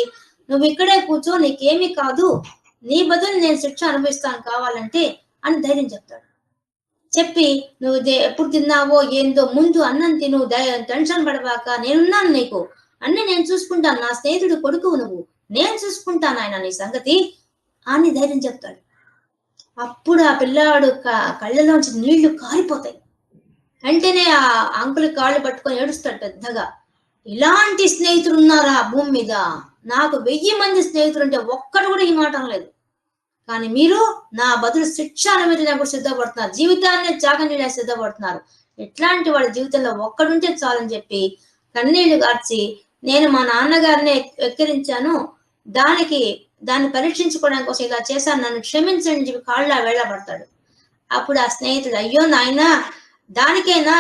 నువ్వు ఇక్కడే కూర్చో, నీకేమీ కాదు, నీ బదులు నేను శిక్ష అనుభవిస్తాను కావాలంటే అని ధైర్యం చెప్తాడు. చెప్పి నువ్వు ఎప్పుడు తిన్నావో ఏందో ముందు అన్నం తిను, టెన్షన్ పడవాక, నేనున్నాను నీకు, అన్నీ నేను చూసుకుంటాను, నా స్నేహితుడు కొడుకు నువ్వు, నేను చూసుకుంటాను ఆయన నీ సంగతి అని ధైర్యం చెప్తాడు. అప్పుడు ఆ పిల్లాడు కళ్ళలోంచి నీళ్లు కారిపోతాయి. వెంటనే ఆ అంకుల్ కాళ్ళు పట్టుకొని ఏడుస్తాడు పెద్దగా. ఇలాంటి స్నేహితులు ఉన్నారా భూమి మీద? నాకు 1000 మంది స్నేహితులు ఉంటే ఒక్కడు కూడా ఈ మాట అనలేదు. కానీ మీరు నా బదులు శిక్ష అనుమతించడానికి సిద్ధపడుతున్నారు, జీవితాన్ని త్యాగం చేయడానికి సిద్ధపడుతున్నారు. ఇట్లాంటి వాళ్ళ జీవితంలో ఒక్కడుంటే చాలని చెప్పి కన్నీళ్లు గార్చి, నేను మా నాన్నగారిని వెక్కిరించాను, దాన్ని పరీక్షించుకోవడానికి కోసం ఇలా చేశాను, నన్ను క్షమించండి చెప్పి కాళ్ళ వేళపడతాడు. అప్పుడు ఆ స్నేహితుడు, అయ్యో నాయనా, దానికైనా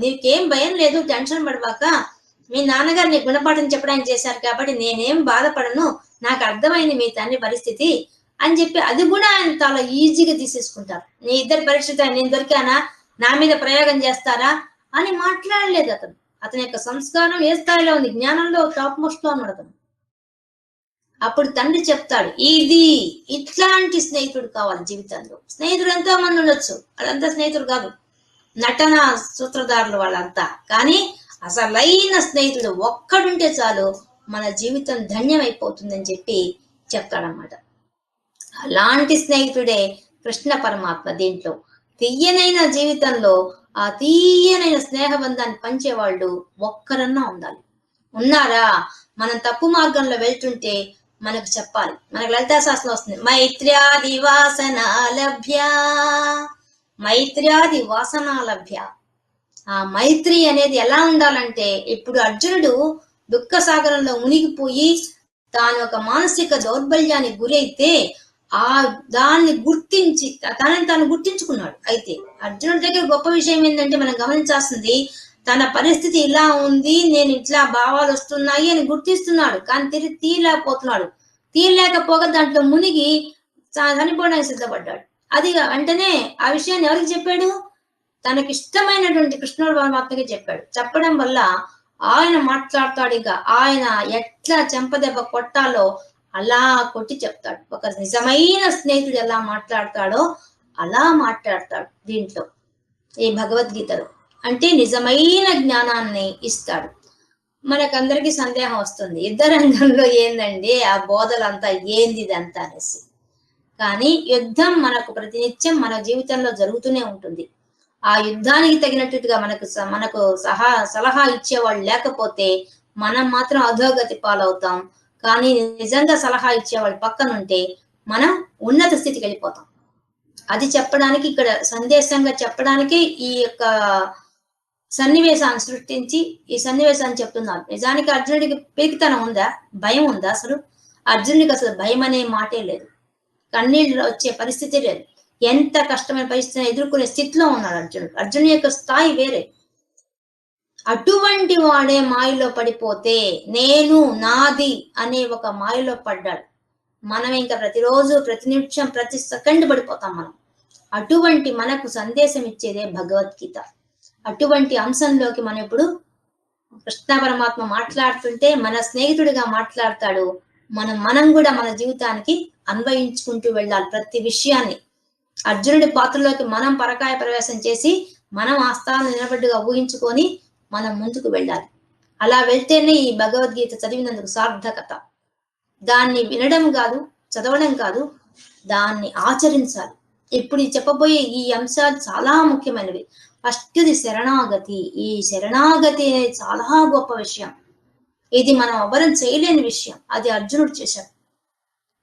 నీకేం భయం లేదు, టెన్షన్ పడబాక, మీ నాన్నగారు నీ గుణపాఠం చెప్పడానికి చేశారు కాబట్టి నేనేం బాధపడను, నాకు అర్థమైంది మీ తండ్రి పరిస్థితి అని చెప్పి అది కూడా ఆయన చాలా ఈజీగా తీసేసుకుంటారు. నీ ఇద్దరు పరీక్షిత, నేను దొరికానా, నా మీద ప్రయోగం చేస్తారా అని మాట్లాడలేదు అతను. అతని యొక్క సంస్కారం ఏ స్థాయిలో ఉంది, జ్ఞానంలో టాప్ మోస్ట్ లో ఉన్నాడు అతను. అప్పుడు తండ్రి చెప్తాడు, ఇట్లాంటి స్నేహితుడు కావాలి జీవితంలో. స్నేహితుడు ఎంతో మంది ఉండొచ్చు, వాళ్ళంతా స్నేహితుడు కాదు, నటన సూత్రధారులు వాళ్ళంతా. కానీ అసలైన స్నేహితుడు ఒక్కడుంటే చాలు, మన జీవితం ధన్యమైపోతుందని చెప్పి చెప్తాడనమాట. అలాంటి స్నేహితుడే కృష్ణ పరమాత్మ. దీంట్లో తీయనైన జీవితంలో ఆ తీయనైన స్నేహబంధాన్ని పంచేవాళ్ళు ఒక్కరన్నా ఉండాలి. ఉన్నారా? మనం తప్పు మార్గంలో వెళ్తుంటే మనకు చెప్పాలి. మనకు లలితా శాస్త్రం వస్తుంది, మైత్ర్యాది వాసనాలభ్య, మైత్ర్యాది వాసనాలభ్య. ఆ మైత్రి అనేది ఎలా ఉండాలంటే, ఇప్పుడు అర్జునుడు దుఃఖ సాగరంలో మునిగిపోయి తాను ఒక మానసిక దౌర్బల్యానికి గురైతే దాన్ని గుర్తించి తనని తాను గుర్తించుకున్నాడు. అయితే అర్జునుడి దగ్గర గొప్ప విషయం ఏంటంటే, మనం గమనించాల్సింది, తన పరిస్థితి ఇలా ఉంది, నేను ఇట్లా భావాలు వస్తున్నాయి అని గుర్తిస్తున్నాడు. కానీ తీయలేకపోగా దాంట్లో మునిగి చనిపోవడానికి సిద్ధపడ్డాడు. అది వెంటనే ఆ విషయాన్ని ఎవరికి చెప్పాడు? తనకి ఇష్టమైనటువంటి కృష్ణుడు పరమాత్మకి చెప్పాడు. చెప్పడం వల్ల ఆయన మాట్లాడతాడు. ఇక ఆయన ఎట్లా చెంపదెబ్బ కొట్టాలో అలా కొట్టి చెప్తాడు. ఒక నిజమైన స్నేహితుడు ఎలా మాట్లాడతాడో అలా మాట్లాడతాడు దీంట్లో, ఈ భగవద్గీతలో. అంటే నిజమైన జ్ఞానాన్ని ఇస్తాడు. మనకందరికీ సందేహం వస్తుంది, యుద్ధరంగంలో ఏందండి ఆ బోధలంతా, ఏంది ఇదంతా అనేసి. కానీ యుద్ధం మనకు ప్రతినిత్యం మన జీవితంలో జరుగుతూనే ఉంటుంది. ఆ యుద్ధానికి తగినట్టుగా మనకు సలహా ఇచ్చేవాళ్ళు లేకపోతే మనం మాత్రం అధోగతి పాలవుతాం. కానీ నిజంగా సలహా ఇచ్చేవాళ్ళు పక్కనుంటే మనం ఉన్నత స్థితికి వెళ్ళిపోతాం. అది చెప్పడానికి, ఇక్కడ సందేశంగా చెప్పడానికి ఈ యొక్క సన్నివేశాన్ని సృష్టించి ఈ సన్నివేశాన్ని చెప్తున్నారు. నిజానికి అర్జునుడికి పిరికితనం ఉందా? భయం ఉందా? అసలు అర్జునుడికి అసలు భయం అనే మాటే లేదు, కన్నీళ్ళు వచ్చే పరిస్థితి లేదు. ఎంత కష్టమైన పరిస్థితిని ఎదుర్కొనే స్థితిలో ఉన్నాడు అర్జునుడు. అర్జునుడి యొక్క స్థాయి వేరే. అటువంటి వాడే మాయలో పడిపోతే, నేను నాది అనే ఒక మాయలో పడ్డాడు. మనం ఇంకా ప్రతిరోజు, ప్రతి నిమిషం, ప్రతి సెకండ్ పడిపోతాం మనం. అటువంటి మనకు సందేశం ఇచ్చేదే భగవద్గీత. అటువంటి అంశంలోకి మనం ఇప్పుడు కృష్ణ పరమాత్మ మాట్లాడుతుంటే మన స్నేహితుడిగా మాట్లాడతాడు. మనం కూడా మన జీవితానికి అన్వయించుకుంటూ వెళ్ళాలి ప్రతి విషయాన్ని. అర్జునుడి పాత్రలోకి మనం పరకాయ ప్రవేశం చేసి మనం ఆ స్థానాన్ని నిలబడ్డుగా ఊహించుకొని మనం ముందుకు వెళ్ళాలి. అలా వెళ్తేనే ఈ భగవద్గీత చదివినందుకు సార్థకత. దాన్ని వినడం కాదు, చదవడం కాదు, దాన్ని ఆచరించాలి. ఇప్పుడు చెప్పబోయే ఈ అంశాలు చాలా ముఖ్యమైనవి. ఫస్ట్ది శరణాగతి. ఈ శరణాగతి అనేది చాలా గొప్ప విషయం. ఇది మనం ఎవరం చేయలేని విషయం, అది అర్జునుడు చేశాడు.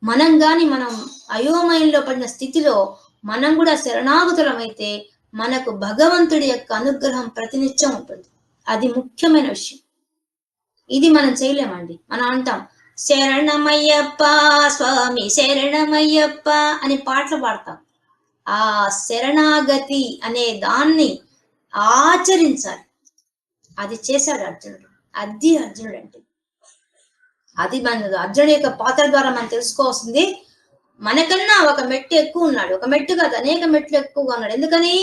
మనం అయోమయంలో పడిన స్థితిలో మనం కూడా శరణాగతులమైతే మనకు భగవంతుడి యొక్క అనుగ్రహం ప్రతినిత్యం ఉంటుంది. అది ముఖ్యమైన విషయం. ఇది మనం చేయలేమండి. మనం అంటాం, శరణమయ్యప్ప స్వామి శరణమయ్యప్ప అని పాటలు పాడతాం. ఆ శరణాగతి అనే దాన్ని ఆచరించాలి. అది చేశాడు అర్జునుడు. అది అర్జునుడు అంటే. అది అర్జునుడి యొక్క పాత్ర ద్వారా మనం తెలుసుకోవాల్సింది, మనకన్నా ఒక మెట్టు ఎక్కువ ఉన్నాడు. ఒక మెట్టు కాదు, అనేక మెట్లు ఎక్కువగా ఉన్నాడు. ఎందుకని?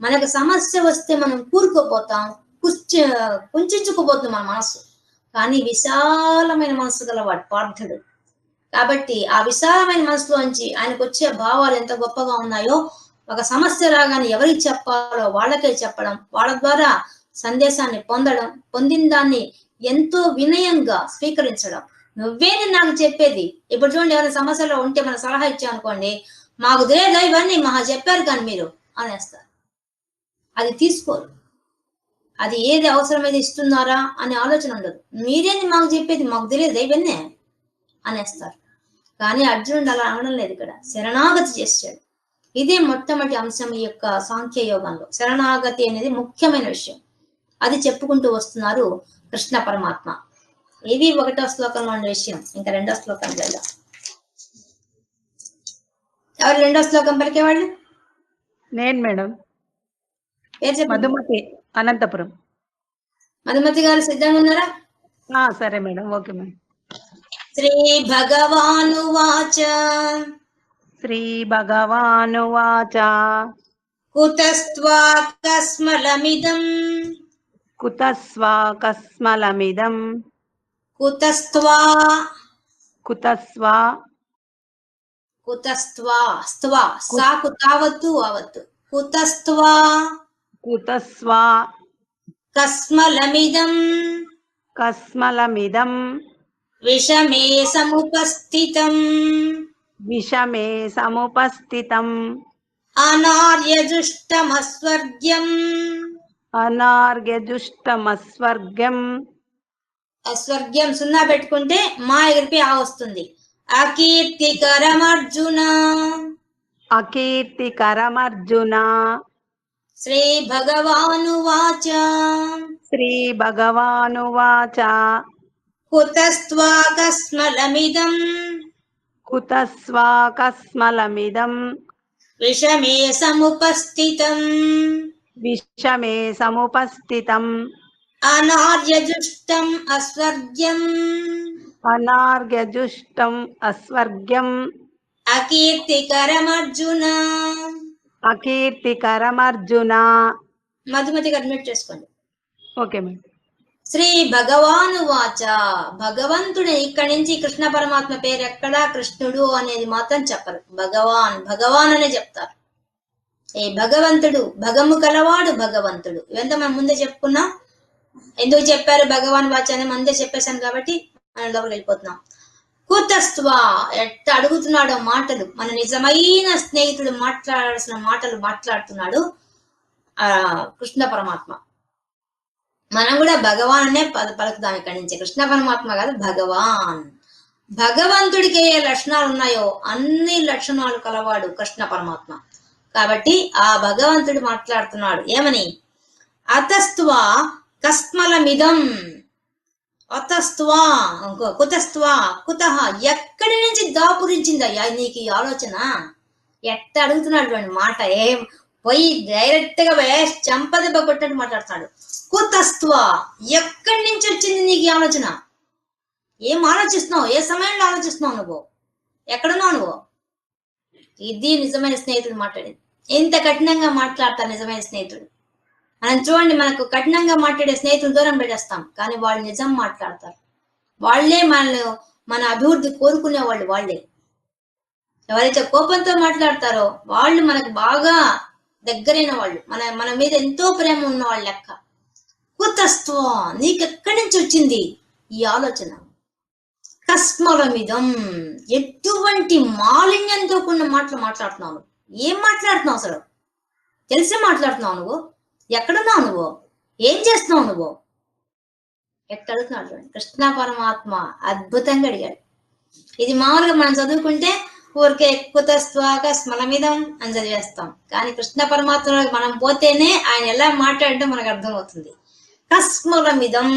మనకు సమస్య వస్తే మనం కూరుకోపోతాం, కుంచుకుపోతుంది మన మనసు. కానీ విశాలమైన మనసు గలవాడు పార్థుడు. కాబట్టి ఆ విశాలమైన మనసులోంచి ఆయనకు వచ్చే భావాలు ఎంత గొప్పగా ఉన్నాయో, ఒక సమస్య రాగానే ఎవరికి చెప్పాలో వాళ్ళకే చెప్పడం, వాళ్ళ ద్వారా సందేశాన్ని పొందిన దాన్ని ఎంతో వినయంగా స్వీకరించడం. నువ్వేని నాకు చెప్పేది. ఇప్పుడు చూడండి, ఎవరైనా సమస్యలో ఉంటే మనం సలహా ఇచ్చామనుకోండి, మాకు తెలియదా ఇవన్నీ, మహా చెప్పారు కానీ మీరు అనేస్తారు. అది తీసుకోరు. అది ఏది అవసరమైతే ఇస్తున్నారా అనే ఆలోచన ఉండదు. మీరేంది మాకు చెప్పేది, మాకు తెలియదు ఇవన్నీ అనేస్తారు. కానీ అర్జునుడు అలా అనడం లేదు, ఇక్కడ శరణాగతి చేశాడు. ఇదే మొట్టమొదటి అంశం ఈ యొక్క సాంఖ్య యోగంలో. శరణాగతి అనేది ముఖ్యమైన విషయం. అది చెప్పుకుంటూ వస్తున్నారు కృష్ణ పరమాత్మ. ఇది 1వ శ్లోకంలో ఉండే విషయం. ఇంకా 2వ శ్లోకానికి వెళ్దాం. ఎవరు 2వ శ్లోకం పలికేవాళ్ళు? నేను మేడం. పేరు చెప్పండి. మధుమతి, అనంతపురం. మధుమతి గారు సిద్ధంగా ఉన్నారా? సరే మేడం, ఓకే మేడం. శ్రీ భగవానువాచ శ్రీ భగవానువాచ కుతస్త్వా కస్మలమిదం కుతస్వా కస్మలమిదం కుతస్త్వా కుతస్వా కుతస్త్వా స్త్వా సాకు తావత్తు అవత్తు కుతస్త్వా కుతస్వా కస్మలమిదం కస్మలమిదం విషమే సముపస్థితం విషమే సముపస్థితం అనార్యజుష్టమస్వర్గ్యం అనార్యజుష్టమస్వర్గం. అస్వర్గ్యం సున్నా పెట్టుకుంటే మా ఎగిరిపి ఆ వస్తుంది. అకీర్తికరమర్జున అకీర్తికరమర్జున. శ్రీ భగవానువాచ శ్రీ భగవానువాచ కుతస్త్వా కస్మలమిదం కుతస్వా కస్మలమిదం విషమే సముపస్థితం విషమే సముపస్థితం అనార్యజుష్టం అస్వర్గ్యం అనార్యజుష్టం అస్వర్గ్యం అకీర్తికరమర్జున. అకీర్తికరమర్జున. మధుమతిగా అడ్మిట్ చేసుకోండి. Okay madam. శ్రీ భగవానువాచ భగవంతుడే. ఇక్కడి నుంచి కృష్ణ పరమాత్మ పేరు ఎక్కడా కృష్ణుడు అనేది మాత్రం చెప్పరు. భగవాన్ భగవాన్ అనే చెప్తారు. ఏ భగవంతుడు, భగము కలవాడు భగవంతుడు. ఇవంతా మనం ముందే చెప్పుకున్నాం. ఎందుకు చెప్పారు భగవాన్ వాచ అని ముందే చెప్పేశాను కాబట్టి మనం లోపలికి వెళ్ళిపోతున్నాం. కుతస్త్వా ఎట్ట అడుగుతున్నాడో మాటలు, మన నిజమైన స్నేహితుడు మాట్లాడాల్సిన మాటలు మాట్లాడుతున్నాడు కృష్ణ పరమాత్మ. మనం కూడా భగవాన్ అనే పలుకుదాం ఇక్కడి నుంచి. కృష్ణ పరమాత్మ కాదు, భగవాన్. భగవంతుడికి ఏ లక్షణాలు ఉన్నాయో అన్ని లక్షణాలు కలవాడు కృష్ణ పరమాత్మ. కాబట్టి ఆ భగవంతుడు మాట్లాడుతున్నాడు ఏమని? అతస్త్వా కస్మలమిదం. అతస్త్వా కుతస్త్వా కుతః ఎక్కడి నుంచి దాపురించిందయ్యా నీకు ఈ ఆలోచన? ఎట్ట అడుగుతున్నాడు మాట. ఏం పోయి డైరెక్ట్ గా చంపదెబ్బ కొట్టినట్టు మాట్లాడుతున్నాడు. కుతస్త్వా ఎక్కడి నుంచి వచ్చింది నీకు ఈ ఆలోచన? ఏం ఆలోచిస్తున్నావు? ఏ సమయంలో ఆలోచిస్తున్నావు? నువ్వు ఎక్కడున్నావు నువ్వు? ఇది నిజమైన స్నేహితుడు మాట్లాడేది. ఎంత కఠినంగా మాట్లాడతారు నిజమైన స్నేహితుడు. మనం చూడండి, మనకు కఠినంగా మాట్లాడే స్నేహితులు దూరం పెట్టేస్తాం, కానీ వాళ్ళు నిజం మాట్లాడతారు. వాళ్లే మన అభివృద్ధి కోరుకునే వాళ్ళు వాళ్లే. ఎవరైతే కోపంతో మాట్లాడతారో వాళ్ళు మనకు బాగా దగ్గరైన వాళ్ళు, మన మీద ఎంతో ప్రేమ ఉన్న వాళ్ళ లెక్క. కుతస్త్వం నీకెక్కడి నుంచి వచ్చింది ఈ ఆలోచన? కస్మలమిదం ఎటువంటి మాలిన్యంతో కూడిన మాటలు మాట్లాడుతున్నావు. ఏం మాట్లాడుతున్నావు అసలు? తెలిసి మాట్లాడుతున్నావు నువ్వు? ఎక్కడున్నావు నువ్వు? ఏం చేస్తున్నావు నువ్వు? ఎక్కడున్నాడు కృష్ణ పరమాత్మ అద్భుతంగా అడిగాడు. ఇది మామూలుగా మనం చదువుకుంటే ఊరికే కుతస్త్వ కస్మలమిదం అని చదివేస్తాం, కానీ కృష్ణ పరమాత్మలో మనం పోతేనే ఆయన ఎలా మాట్లాడటం మనకు అర్థమవుతుంది. కస్మలమిదం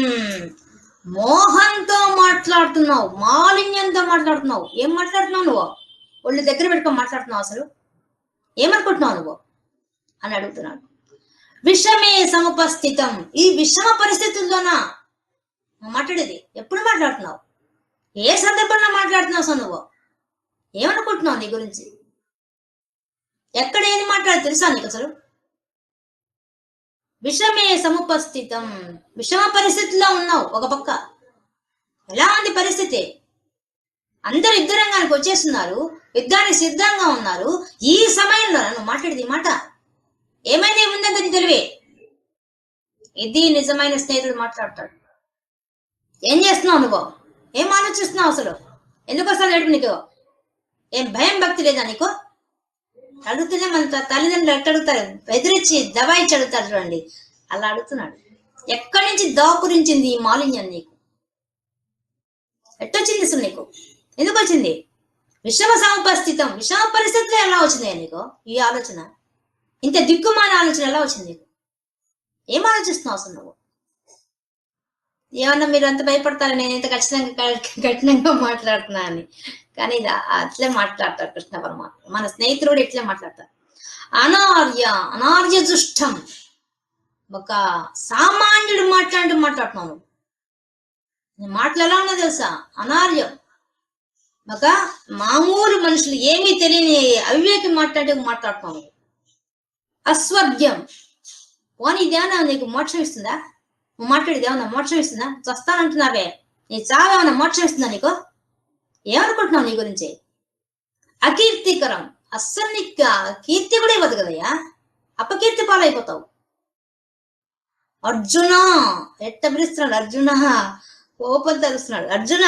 మోహంతో మాట్లాడుతున్నావు, మాలిన్యంతో మాట్లాడుతున్నావు. ఏం మాట్లాడుతున్నావు నువ్వు? ఒళ్ళు దగ్గర పెట్టుకొని మాట్లాడుతున్నావు. అసలు ఏమనుకుంటున్నావు నువ్వు అని అడుగుతున్నాడు. విషమే సముపస్థితం. ఈ విషమ పరిస్థితుల్లోనా మాట్లాడేది? ఎప్పుడు మాట్లాడుతున్నావు? ఏ సందర్భంలో మాట్లాడుతున్నావు? అసలు నువ్వు ఏమనుకుంటున్నావు నీ గురించి? ఎక్కడ ఏది మాట్లాడి తెలుసా నీకు అసలు? విషమే సముపస్థితం. విషమ పరిస్థితిలో ఉన్నావు. ఒక పక్క ఎలా ఉంది పరిస్థితి? అందరు యుద్ధరంగానికి వచ్చేస్తున్నారు, యుద్ధానికి సిద్ధంగా ఉన్నారు. ఈ సమయంలో నువ్వు మాట్లాడేది మాట ఏమైనా ఏముందని తెలివే. ఇది నిజమైన స్నేహితుడు మాట్లాడతాడు. ఏం చేస్తున్నావు నువ్వు? ఏం ఆలోచిస్తున్నావు అసలు? ఎందుకు అసలు నడుపు నీకు? ఏం భయం భక్తి లేదా నీకు? అడుగుతూనే మన తల్లిదండ్రులు ఎట్ట అడుగుతారు, బెదిరించి దబాయించి అడుగుతారు చూడండి, అలా అడుగుతున్నాడు. ఎక్కడి నుంచి దాపురించింది ఈ మాలిన్యం నీకు? ఎట్టొచ్చింది అసలు నీకు? ఎందుకు వచ్చింది? విషమ సముపస్థితం, విషమ పరిస్థితులు ఎలా వచ్చినాయి నీకు ఈ ఆలోచన? ఇంత దిక్కుమాన ఆలోచన ఎలా వచ్చింది నీకు? ఏం ఆలోచిస్తున్నావు అసలు నువ్వు? ఏమన్నా మీరు అంత భయపడతారు నేను ఇంత కఠినంగా మాట్లాడుతున్నా అని. కానీ ఇది అట్లే మాట్లాడతారు కృష్ణ పరమాత్మ. మన స్నేహితుడు ఇట్లే మాట్లాడతారు. అనార్య దుష్టం, ఒక సామాన్యుడు మాట్లాడుతున్నావు. నీ మాటలు ఎలా ఉన్నా తెలుసా? అనార్యం, ఒక మామూలు మనుషులు ఏమీ తెలియని అవివేకి మాట్లాడుతున్నావు. అస్వర్గ్యం, పోనీ ఇదేమన్నా నీకు మోక్షం ఇస్తుందా? నువ్వు మాట్లాడేది ఏమన్నా మోక్షం ఇస్తుందా? చస్తానంటున్నావే, నీ చావేమన్నా మోక్షం ఇస్తుందా నీకు? ఏమనుకుంటున్నావు నీ గురించి? అకీర్తికరం, అస్సలు నీకు కీర్తి కూడా ఇవ్వదు కదయ్యా, అపకీర్తి పాలైపోతావు. అర్జున ఎట్ట పిలుస్తున్నాడు? అర్జున కోపం తెలుస్తున్నాడు. అర్జున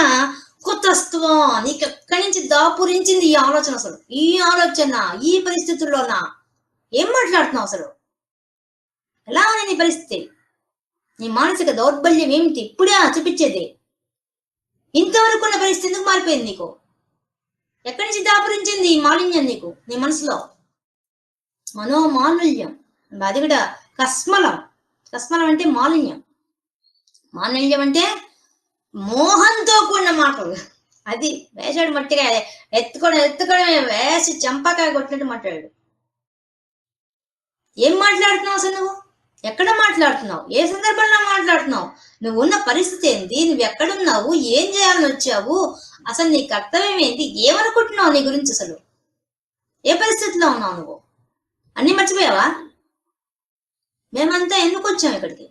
కుతస్త్వం, నీకు ఎక్కడి నుంచి దాపురించింది ఈ ఆలోచన? అసలు ఈ ఆలోచన ఈ పరిస్థితుల్లోనా? ఏం మాట్లాడుతున్నావు అసలు? ఎలా ఉంది నీ పరిస్థితి? నీ మానసిక దౌర్బల్యం ఏమిటి ఇప్పుడే చూపించేది? ఇంతవరకు ఉన్న పరిస్థితి ఎందుకు మారిపోయింది నీకు? ఎక్కడి నుంచి దాపురించింది ఈ మాలిన్యం నీకు నీ మనసులో? మనోమాలిన్యం, అది కూడా కస్మలం. కస్మలం అంటే మాలిన్యం. మాలిన్యం అంటే మోహంతో కూడిన మాటలు. అది వేసాడు మట్టిగా ఎత్తుకోవడమే, వేసి చంపకాయ కొట్టినట్టు మాట్లాడాడు. ఏం మాట్లాడుతున్నావు అసలు నువ్వు? ఎక్కడ మాట్లాడుతున్నావు? ఏ సందర్భంలో మాట్లాడుతున్నావు? నువ్వు ఉన్న పరిస్థితి ఏంటి? నువ్వు ఎక్కడున్నావు? ఏం చేయాలని వచ్చావు? అసలు నీ కర్తవ్యం ఏంటి? ఏమనుకుంటున్నావు నీ గురించి? అసలు ఏ పరిస్థితిలో ఉన్నావు నువ్వు? అన్ని మర్చిపోయావా? మేమంతా ఎందుకు వచ్చాం ఇక్కడికి?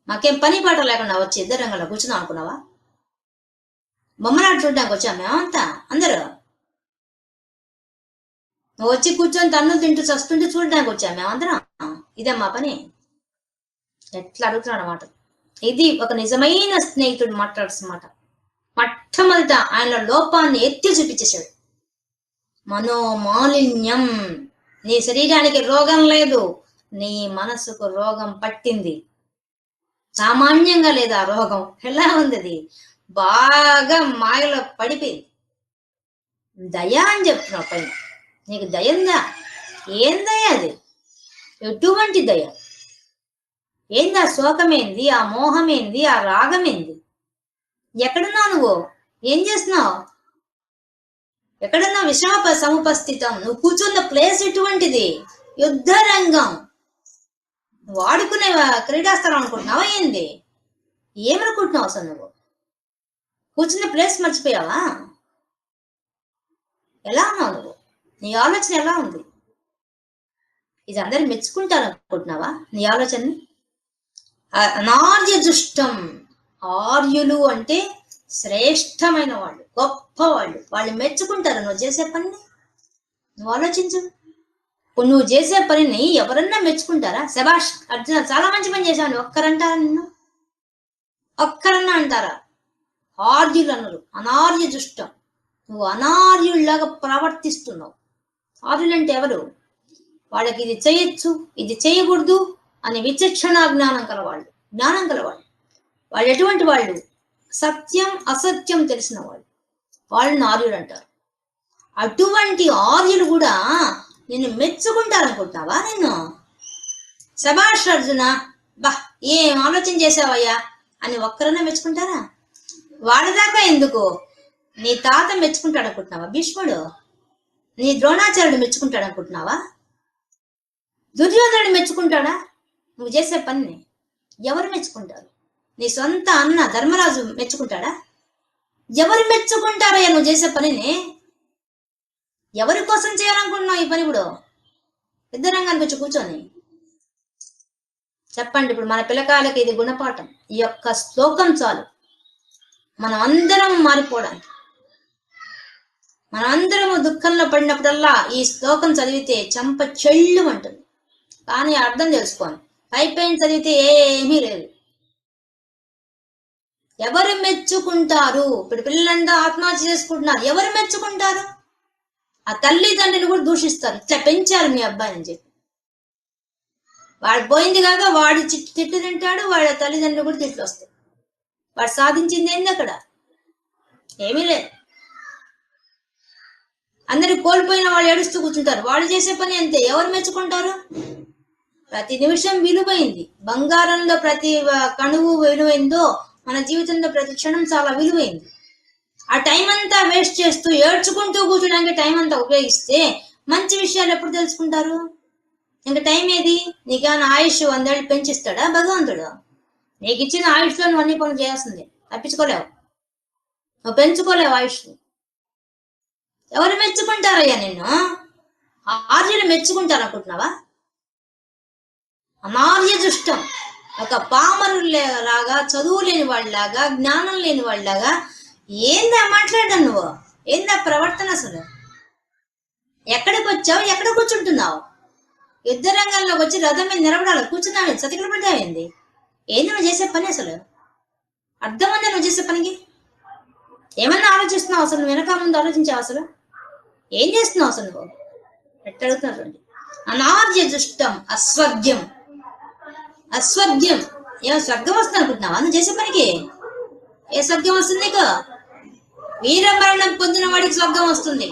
మాకేం పని పాట లేకుండా వచ్చి ఇద్దరు రంగంలో కూర్చున్నాం అనుకున్నావా? బొమ్మలాట చూడడానికి వచ్చాం మేమంతా. అందరూ నువ్వు వచ్చి కూర్చొని తన్నులు తింటూ చస్తుంటే చూడడానికి వచ్చాం మేమందరం. ఇదే మా పని. ఎట్లా అడుగుతున్నాడు అన్నమాట. ఇది ఒక నిజమైన స్నేహితుడు మాట్లాడుతున్నమాట. మొట్టమొదట ఆయన లోపాన్ని ఎత్తి చూపించేశాడు. మనోమాలిన్యం, నీ శరీరానికి రోగం లేదు, నీ మనసుకు రోగం పట్టింది. సామాన్యంగా లేదు ఆ రోగం. ఎలా ఉంది? అది బాగా మాయలో పడిపోయింది. దయ అని చెప్తున్నావు పైన. నీకు దయందా? ఏం దయ అది? ఎటువంటి దయ? ఏంది ఆ శోకమేంది? ఆ మోహమేంది? ఆ రాగమేంది? ఎక్కడున్నావు నువ్వు? ఏం చేస్తున్నావు? ఎక్కడున్నావు? విషమ సముపస్థితం. నువ్వు కూర్చున్న ప్లేస్ ఎటువంటిది? యుద్ధ రంగం. వాడుకునే క్రీడాస్థలం అనుకుంటున్నావా ఏంది? ఏమనుకుంటున్నావు అసలు నువ్వు? కూర్చున్న ప్లేస్ మర్చిపోయావా? ఎలా ఉన్నావు నువ్వు? నీ ఆలోచన ఎలా ఉంది? ఇది అందరు మెచ్చుకుంటారు అనుకుంటున్నావా నీ ఆలోచనని? అనార్య దుష్టం. ఆర్యులు అంటే శ్రేష్టమైన వాళ్ళు, గొప్పవాళ్ళు. వాళ్ళు మెచ్చుకుంటారు నువ్వు చేసే పనిని. నువ్వు ఆలోచించు. నువ్వు చేసే పనిని ఎవరన్నా మెచ్చుకుంటారా? శభాష్ అర్జున, చాలా మంచి పని చేశావు. ఒక్కరంటారా నిన్ను? ఒక్కరన్నా అంటారా? ఆర్యులు అన్నారు. అనార్య దుష్టం. నువ్వు అనార్యుల్లాగా ప్రవర్తిస్తున్నావు. ఆర్యులు అంటే ఎవరు? వాళ్ళకి ఇది చేయొచ్చు, ఇది చేయకూడదు అని విచక్షణ జ్ఞానం కలవాళ్ళు. వాళ్ళు ఎటువంటి వాళ్ళు? సత్యం అసత్యం తెలిసిన వాళ్ళు. వాళ్ళని ఆర్యులు అంటారు. అటువంటి ఆర్యులు కూడా నిన్ను మెచ్చుకుంటారనుకుంటున్నావా? నిన్ను శభాష్ అర్జున, బా ఏం ఆలోచన చేసావయ్యా అని ఒక్కరన్నా మెచ్చుకుంటారా? వాడిదాకా ఎందుకు? నీ తాత మెచ్చుకుంటాడు అనుకుంటున్నావా? భీష్ముడు, నీ ద్రోణాచార్యుడు మెచ్చుకుంటాడు అనుకుంటున్నావా? దుర్యోధనుడు మెచ్చుకుంటాడా నువ్వు చేసే పనిని? ఎవరు మెచ్చుకుంటారు? నీ సొంత అన్న ధర్మరాజు మెచ్చుకుంటాడా? ఎవరు మెచ్చుకుంటారయ్యా నువ్వు చేసే పనిని? ఎవరి కోసం చేయాలనుకుంటున్నావు ఈ పని? ఇప్పుడు యుద్ధ రంగానికి వచ్చి కూర్చొని చెప్పండి. ఇప్పుడు మన పిల్లకాయలకి ఇది గుణపాఠం. ఈ యొక్క శ్లోకం చాలు మనం అందరం మారిపోవడానికి. మనం అందరము దుఃఖంలో పడినప్పుడల్లా ఈ శ్లోకం చదివితే చెంప చెళ్ళు అంటుంది. కానీ అర్థం తెలుసుకోండి, పైపైన చదివితే ఏమీ లేదు. ఎవరు మెచ్చుకుంటారు? ఇప్పుడు పిల్లలంతా ఆత్మహత్య చేసుకుంటున్నారు. ఎవరు మెచ్చుకుంటారు? ఆ తల్లిదండ్రులు కూడా దూషిస్తారు. ఇట్లా పెంచారు మీ అబ్బాయిని చెప్పి. వాడు పోయింది కాక వాడు తిట్టు తింటాడు, వాడి తల్లిదండ్రులు కూడా తిట్లు వస్తాయి. వాడు సాధించింది ఏంది అక్కడ? ఏమీ లేదు. అందరు కోల్పోయిన వాళ్ళు ఏడుస్తూ కూర్చుంటారు. వాళ్ళు చేసే పని అంతే. ఎవరు మెచ్చుకుంటారు? ప్రతి నిమిషం విలువైంది. బంగారంలో ప్రతి కణువు విలువైందో మన జీవితంలో ప్రతి క్షణం చాలా విలువైంది. ఆ టైం అంతా వేస్ట్ చేస్తూ ఏడ్చుకుంటూ కూర్చోడానికి టైం అంతా ఉపయోగిస్తే మంచి విషయాలు ఎప్పుడు తెలుసుకుంటారు? ఇంకా టైం ఏది? నీకేమైనా ఆయుష్ 100 ఏళ్ళు పెంచిస్తాడా భగవంతుడు? నీకు ఇచ్చిన ఆయుష్లో నువ్వు అన్ని పనులు చేయాల్సిందే. తప్పించుకోలేవు, నువ్వు పెంచుకోలేవు ఆయుష్. ఎవరు మెచ్చుకుంటారయ్యా నిన్ను? ఆర్యులు మెచ్చుకుంటారు అనుకుంటున్నావా? అనార్య దృష్టం. ఒక పామరులాగా, చదువు లేని వాళ్ళలాగా, జ్ఞానం లేని వాళ్ళలాగా ఏందా మాట్లాడడం నువ్వు? ఏందా ప్రవర్తన? అసలు ఎక్కడికి వచ్చావు? ఎక్కడ కూర్చుంటున్నావు? యుద్ధ రంగంలోకి వచ్చి రథం మీద నిలబడాలి, కూర్చున్నావు, సతికిలు పడ్డావేంది? ఏంది నువ్వు చేసే పని? అసలు అర్థం ఉందా నువ్వు చేసే పనికి? ఏమన్నా ఆలోచిస్తున్నావు? అసలు నువ్వు వెనక ముందు ఆలోచించావు? అసలు ఏం చేస్తున్నావు అసలు నువ్వు? ఎట్టడుగుతున్నటువంటి అనార్య దృష్టం, అస్వర్గ్యం. అస్వర్గ్యం. ఏమో స్వర్గం వస్తుంది అనుకుంటున్నావా నువ్వు చేసే పనికి? ఏ స్వర్గం వస్తుంది నీకు? వీరమరణం పొందిన వాడికి స్వర్గం వస్తుంది.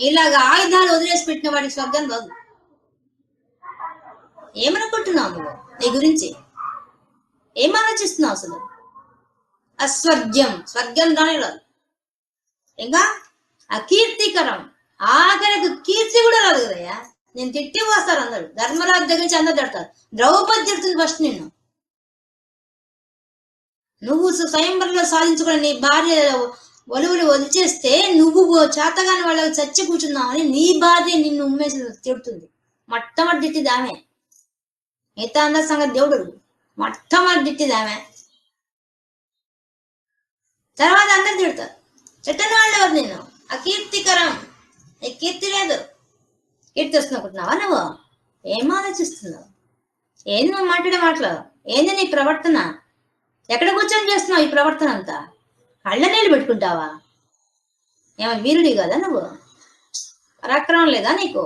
ఇలాగ ఆయుధాలు వదిలేసి పెట్టిన వాడికి స్వర్గం రాదు. ఏమనుకుంటున్నావు నువ్వు? నీ గురించి ఏం ఆలోచిస్తున్నావు అసలు? అస్వర్గ్యం, స్వర్గం రాని రాదు. ఇంకా అకీర్తికరం, ఆఖరికి కీర్తి కూడా రాదు కదయ్యా. నేను తిట్టి పోస్తారు అందరు. ధర్మరాజు దగ్గర నుంచి అందరు తిడతారు. ద్రౌపది తిడుతుంది ఫస్ట్ నిన్ను. నువ్వు స్వయంవరంలో సాధించుకుని నీ భార్య ఒలువులు వదిలేస్తే నువ్వు చేతగాని వాళ్ళకి చచ్చి కూర్చున్నావని నీ భార్య నిన్ను ఉమ్మేసి తిడుతుంది. మొట్టమొదటి తిట్టిది ఆమె. మిగతా అందరి సంగతి దేవుడు. మొట్టమొదటి తిట్టిది ఆమె. తర్వాత అందరు తిడతారు. తిట్టని వాళ్ళు ఎవరు? నేను అకీర్తికరం, నీకు కీర్తి లేదు. కీర్తి వస్తుంది అనుకుంటున్నావా నువ్వు? ఏం ఆలోచిస్తున్నావు? ఏంది నువ్వు మాట్లాడే మాటలు? ఏంది నీ ప్రవర్తన? ఎక్కడ కూర్చొని చేస్తున్నావు ఈ ప్రవర్తన అంతా? కళ్ళ నీళ్ళు పెట్టుకుంటావా? ఏమో వీరుడి కదా నువ్వు? పరాక్రమం లేదా నీకు?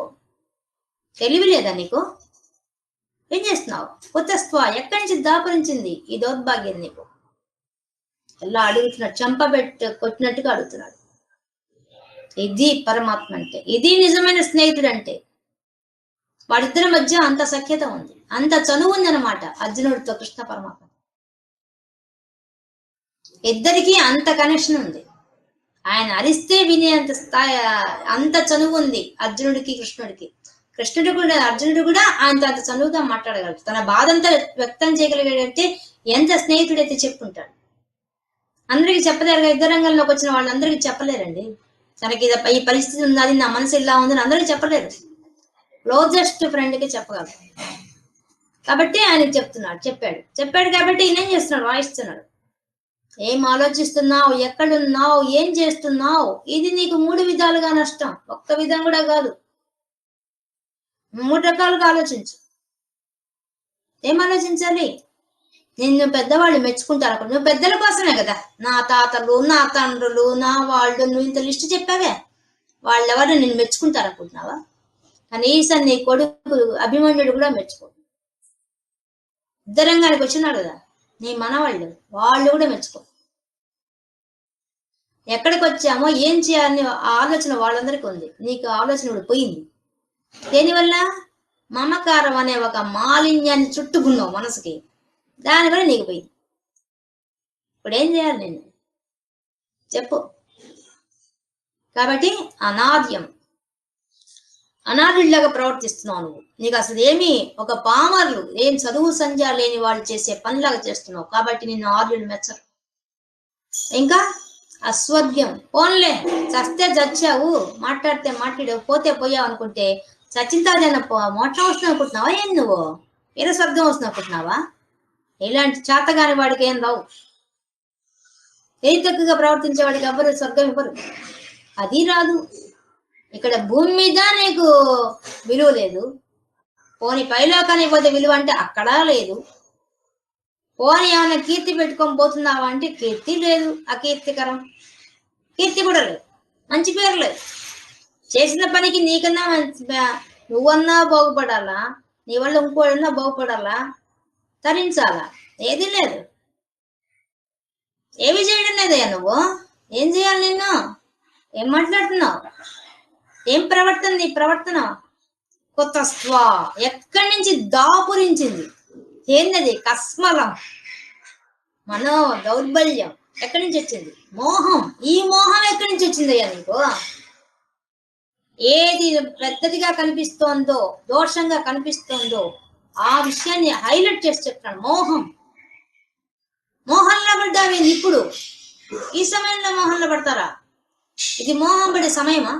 తెలివి లేదా నీకు? ఏం చేస్తున్నావు? కుతస్త్వ, ఎక్కడి నుంచి దాపరించింది ఈ దౌర్భాగ్యం నీకు? ఎలా అడుగుతున్నాడు, కొట్టినట్టుగా అడుగుతున్నాడు. ఇది పరమాత్మ అంటే, ఇది నిజమైన స్నేహితుడు అంటే. వాడిద్దరి మధ్య అంత సఖ్యత ఉంది, అంత చనువు ఉంది అనమాట అర్జునుడితో కృష్ణ పరమాత్మ. ఇద్దరికి అంత కనెక్షన్ ఉంది. ఆయన అరిస్తే వినేంత స్థాయి, అంత చనువు ఉంది అర్జునుడికి కృష్ణుడికి. అర్జునుడు కూడా ఆయన అంత చనువుగా మాట్లాడగలడు. తన బాధ అంతా వ్యక్తం చేయగలిగాడంటే ఎంత స్నేహితుడైతే చెప్పుకుంటాడు. అందరికి చెప్పలేరుగా. యుద్ధ రంగంలోకి వచ్చిన వాళ్ళందరికీ చెప్పలేరండి. తనకి ఈ పరిస్థితి ఉన్నది, నా మనసు ఇలా ఉందని అందరికీ చెప్పలేరు. క్లోజెస్ట్ ఫ్రెండ్కి చెప్పగలరు. కాబట్టి ఆయనకి చెప్పాడు కాబట్టి ఈయన ఏం చేస్తున్నాడు? వాయిస్తున్నాడు. ఏం ఆలోచిస్తున్నావు? ఎక్కడున్నావు? ఏం చేస్తున్నావు? ఇది నీకు 3 విధాలుగా నష్టం. ఒక్క విధం కూడా కాదు, 3 రకాలుగా ఆలోచించు. ఏం ఆలోచించాలి? నిన్ను పెద్దవాళ్ళు మెచ్చుకుంటారు. నువ్వు పెద్దల కోసమే కదా. నా తాతలు, నా తండ్రులు, నా వాళ్ళు, నువ్వు ఇంత లిస్టు చెప్పావే, వాళ్ళెవరు నిన్ను మెచ్చుకుంటారు అనుకుంటున్నావా? కనీసం నీ కొడుకు అభిమన్యుడు కూడా మెచ్చుకో. యుద్ధరంగానికి వచ్చినాడు కదా నీ మనవాళ్ళు, వాళ్ళు కూడా మెచ్చుకో. ఎక్కడికి వచ్చామో ఏం చేయాలని ఆలోచన వాళ్ళందరికీ ఉంది. నీకు ఆలోచన కూడా పోయింది. దేనివల్ల? మమకారం అనే ఒక మాలిన్యాన్ని చుట్టుకున్నావు మనసుకి. దానివల్ల నీకు పోయింది. ఇప్పుడు ఏం చేయాలి నేను చెప్పు? కాబట్టి అనాథుడిలాగా ప్రవర్తిస్తున్నావు నువ్వు. నీకు అసలు ఏమి, ఒక పామర్లు, ఏం చదువు సంధ్య లేని వాళ్ళు చేసే పనిలాగా చేస్తున్నావు. కాబట్టి నిన్ను ఆర్యులు మెచ్చరు. ఇంకా అస్వర్గ్యం. పోన్లే, చస్తే చచ్చావు, మాట్లాడితే మాట్లాడావు, పోతే పోయావు అనుకుంటే చచ్చింతాదైనా మోక్షం వస్తుంది అనుకుంటున్నావా? ఏం నువ్వు ఏదో స్వర్గం వస్తుంది అనుకుంటున్నావా? ఇలాంటి చేతగాని వాడికి ఏం రావు. తక్కువగా ప్రవర్తించే వాడికి ఎవ్వరు స్వర్గం ఇవ్వరు. అది రాదు. ఇక్కడ భూమి మీద నీకు విలువ లేదు. పోని పైలోకానికి పోతే విలువ అంటే అక్కడా లేదు. పోని ఏమైనా కీర్తి పెట్టుకొని పోతున్నావా అంటే కీర్తి లేదు, అకీర్తికరం. కీర్తి కూడా లేదు, మంచి పేరు లేదు. చేసిన పనికి నీకన్నా నువ్వన్నా బాగుపడాలా, నీ వల్ల ఇంకోళ్ళన్నా బాగుపడాలా, తరించాలా? ఏది లేదు. ఏమి చేయడం లేదయ్యా నువ్వు. ఏం చేయాలి నిన్ను? ఏం మాట్లాడుతున్నావు? ఏం ప్రవర్తన నీ ప్రవర్తన? కొత్త స్వా ఎక్కడి నుంచి దాపురించింది? ఏంటది? కస్మలం, మనో దౌర్బల్యం ఎక్కడి నుంచి వచ్చింది? మోహం. ఈ మోహం ఎక్కడి నుంచి వచ్చిందయ్యా నీకు? ఏది పెద్దదిగా కనిపిస్తోందో, దోషంగా కనిపిస్తోందో ఆ విషయాన్ని హైలైట్ చేసి చెప్తాను. మోహం. మోహంలో పడ్డావేంది ఇప్పుడు? ఈ సమయంలో మోహంలో పడతారా? ఇది మోహం పడే సమయమా?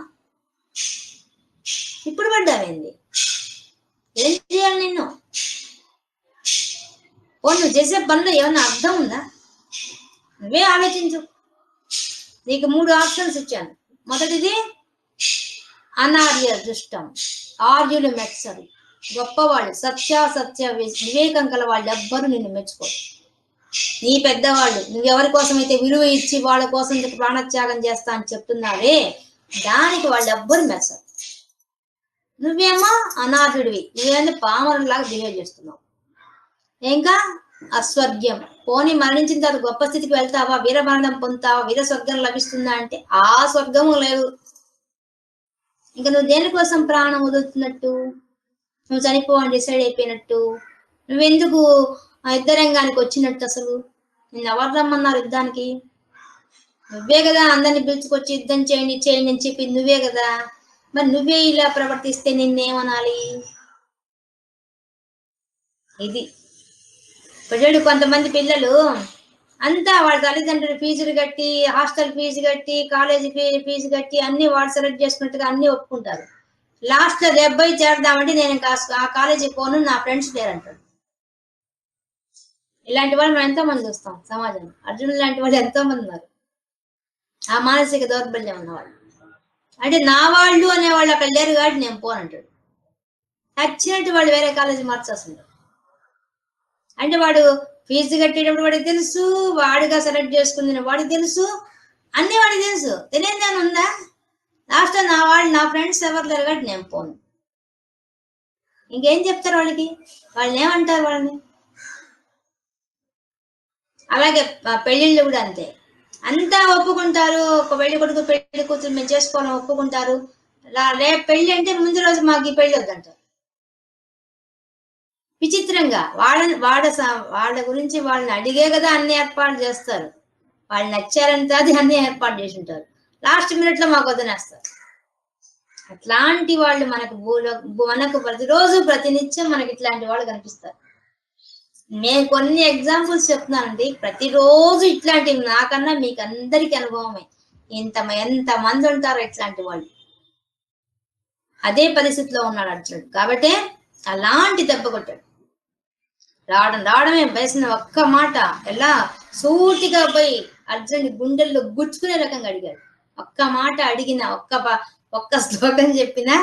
ఇప్పుడు పడ్డావేంది? ఏం చేయాలి నిన్ను? నువ్వు చేసే పనులు ఏమన్నా అర్థం ఉందా? నువ్వే ఆలోచించు. నీకు 3 ఆప్షన్స్ ఇచ్చాను. మొదటిది అనార్య దుష్టం, ఆర్యులు మెచ్చరు, గొప్పవాళ్ళు సత్య వివేకం కల వాళ్ళు ఎవ్వరు నిన్ను మెచ్చుకోరు. నీ పెద్దవాళ్ళు నువ్వెవరి కోసం అయితే విలువ ఇచ్చి వాళ్ళ కోసం ప్రాణత్యాగం చేస్తా అని చెప్తున్నావే, దానికి వాళ్ళు ఎవ్వరు మెచ్చరు. నువ్వేమో అనాథుడివి, నువ్వేమో పామరులాగా బిహేవ్ చేస్తున్నావు. ఇంకా అస్వర్గ్యం, పోని మరణించిన తర్వాత గొప్ప స్థితికి వెళ్తావా, వీరమరణం పొందుతావా, వీర స్వర్గం లభిస్తుందా అంటే ఆ స్వర్గము లేదు. ఇంకా నువ్వు దేనికోసం ప్రాణం వదులుతున్నట్టు? నువ్వు చనిపోవని డిసైడ్ అయిపోయినట్టు. నువ్వెందుకు యుద్ధరంగానికి వచ్చినట్టు? అసలు నిన్ను ఎవరు రమ్మన్నారు యుద్ధానికి? నువ్వే కదా అందరిని పిలుచుకొచ్చి యుద్ధం చేయండి అని చెప్పి నువ్వే కదా. మరి నువ్వే ఇలా ప్రవర్తిస్తే నిన్నేమనాలి? ఇది ఇప్పుడు కొంతమంది పిల్లలు అంతా వాళ్ళ తల్లిదండ్రులు ఫీజులు కట్టి, హాస్టల్ ఫీజు కట్టి, కాలేజీ ఫీజు కట్టి అన్ని వాడు సెలెక్ట్ చేసుకున్నట్టుగా అన్ని ఒప్పుకుంటారు. లాస్ట్ లో 70 చేద్దామంటే నేను ఇంకా ఆ కాలేజీ పోను, నా ఫ్రెండ్స్ లేరంటాడు. ఇలాంటి వాళ్ళు మనం ఎంతో మంది చూస్తాం సమాజంలో. అర్జునుడు లాంటి వాళ్ళు ఎంతో మంది ఉన్నారు, ఆ మానసిక దౌర్బల్యం ఉన్నవాళ్ళు. అంటే నా వాళ్ళు అనేవాళ్ళు అక్కడ లేరు కాబట్టి నేను పోనంటాడు. నచ్చినట్టు వాళ్ళు వేరే కాలేజీ మార్చేస్తుంటారు. అంటే వాడు ఫీజు కట్టేటప్పుడు వాడికి తెలుసు, వాడిగా సెలెక్ట్ చేసుకుంది వాడికి తెలుసు, అన్ని వాడికి తెలుసు. తెలియదాని ఉందా? లాస్ట్ నా వాళ్ళు, నా ఫ్రెండ్స్ ఎవరు లేరు కాబట్టి నేను పోను. ఇంకేం చెప్తారు వాళ్ళకి? వాళ్ళని ఏమంటారు వాళ్ళని? అలాగే పెళ్లిళ్ళు కూడా అంతే. అంతా ఒప్పుకుంటారు, ఒక పెళ్లి కొడుకు పెళ్లి కూతురు మేము చేసుకోవాలని ఒప్పుకుంటారు. రేపు పెళ్లి అంటే ముందు రోజు మాకు ఈ పెళ్లి వద్దంటారు. విచిత్రంగా వాళ్ళ గురించి వాళ్ళని అడిగే కదా అన్ని ఏర్పాట్లు చేస్తారు. వాళ్ళు నచ్చారంటే అది అన్ని ఏర్పాటు చేసి ఉంటారు. లాస్ట్ మినిట్ లో మాకు వదిలేస్తారు. అట్లాంటి వాళ్ళు మనకు ప్రతిరోజు ప్రతినిత్యం మనకి ఇట్లాంటి వాళ్ళు కనిపిస్తారు. నేను కొన్ని ఎగ్జాంపుల్స్ చెప్తున్నానండి. ప్రతిరోజు ఇట్లాంటివి నాకన్నా మీకు అందరికి అనుభవమే. ఎంత మంది ఉంటారో ఇట్లాంటి వాళ్ళు. అదే పరిస్థితిలో ఉన్నాడు అర్జునుడు కాబట్టి అలాంటి దెబ్బ కొట్టాడు. రావడమే వేసిన ఒక్క మాట ఎలా సూటిగా పోయి అర్జునుడి గుండెల్లో గుచ్చుకునే రకంగా అడిగాడు. ఒక్క మాట అడిగిన, ఒక్క శ్లోకం చెప్పినా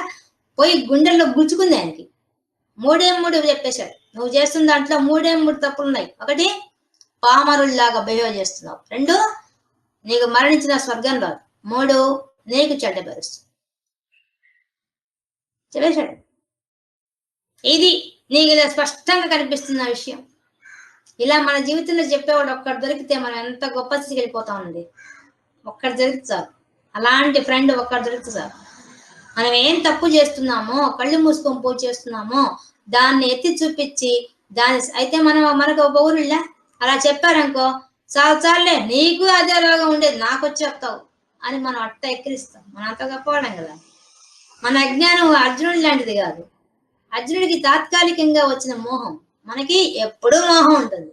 పోయి గుండెల్లో గుచ్చుకుంది ఆయనకి. 3 చెప్పేశాడు. నువ్వు చేస్తున్న దాంట్లో 3 తప్పులు ఉన్నాయి. 1, పామరుల్లాగా బిహేవ్ చేస్తున్నావు. 2, నీకు మరణించిన స్వర్గం రాదు. 3, నీకు చెడ్డ పేరుస్తుంది. చెప్పేశాడు. ఇది నీకు ఇలా స్పష్టంగా కనిపిస్తున్న విషయం. ఇలా మన జీవితంలో చెప్పేవాడు ఒక్కడు దొరికితే మనం ఎంత గొప్ప స్థితికి వెళ్ళిపోతా ఉంది. ఒక్కడు దొరికితే చాలు. అలాంటి ఫ్రెండ్ ఒక్కడు దొరికితే చాలు. మనం ఏం తప్పు చేస్తున్నామో, కళ్ళు మూసుకొని పూజ చేస్తున్నామో దాన్ని ఎత్తి చూపించి అయితే మనకు ఒక ఊరిళ్ళ అలా చెప్పారనుకో, చాలే నీకు అదే రోగం ఉండేది నాకు వచ్చి చెప్తావు అని మనం అట్ట ఎక్కిరిస్తాం. మనం అంత గొప్పవాళ్ళం కదా. మన అజ్ఞానం అర్జునుడి లాంటిది కాదు. అర్జునుడికి తాత్కాలికంగా వచ్చిన మోహం, మనకి ఎప్పుడూ మోహం ఉంటుంది.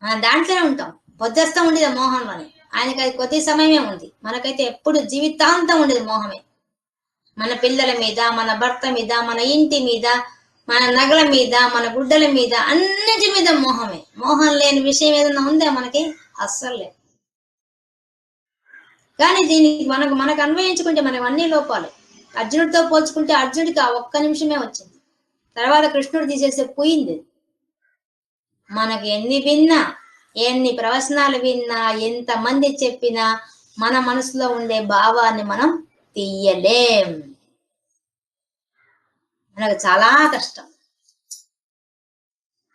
మనం దాంట్లోనే ఉంటాం, పొద్దుస్తా ఉండేది మోహంలోనే. ఆయనకి అది కొద్ది సమయమే ఉంది, మనకైతే ఎప్పుడు జీవితాంతం ఉండేది మోహమే. మన పిల్లల మీద, మన భర్త మీద, మన ఇంటి మీద, మన నగల మీద, మన గుడ్డల మీద, అన్నిటి మీద మోహమే. మోహం లేని విషయం ఏదైనా ఉందా మనకి? అస్సలు లేదు. కానీ దీనికి మనకు అన్వయించుకుంటే మనకు అన్ని లోపాలు. అర్జునుడితో పోల్చుకుంటే అర్జునుడికి ఆ ఒక్క నిమిషమే వచ్చింది, తర్వాత కృష్ణుడు తీసేస్తే పోయింది. మనకి ఎన్ని విన్నా, ఎన్ని ప్రవచనాలు విన్నా, ఎంతమంది చెప్పినా మన మనసులో ఉండే భావాన్ని మనం తీయలేం. మనకు చాలా కష్టం.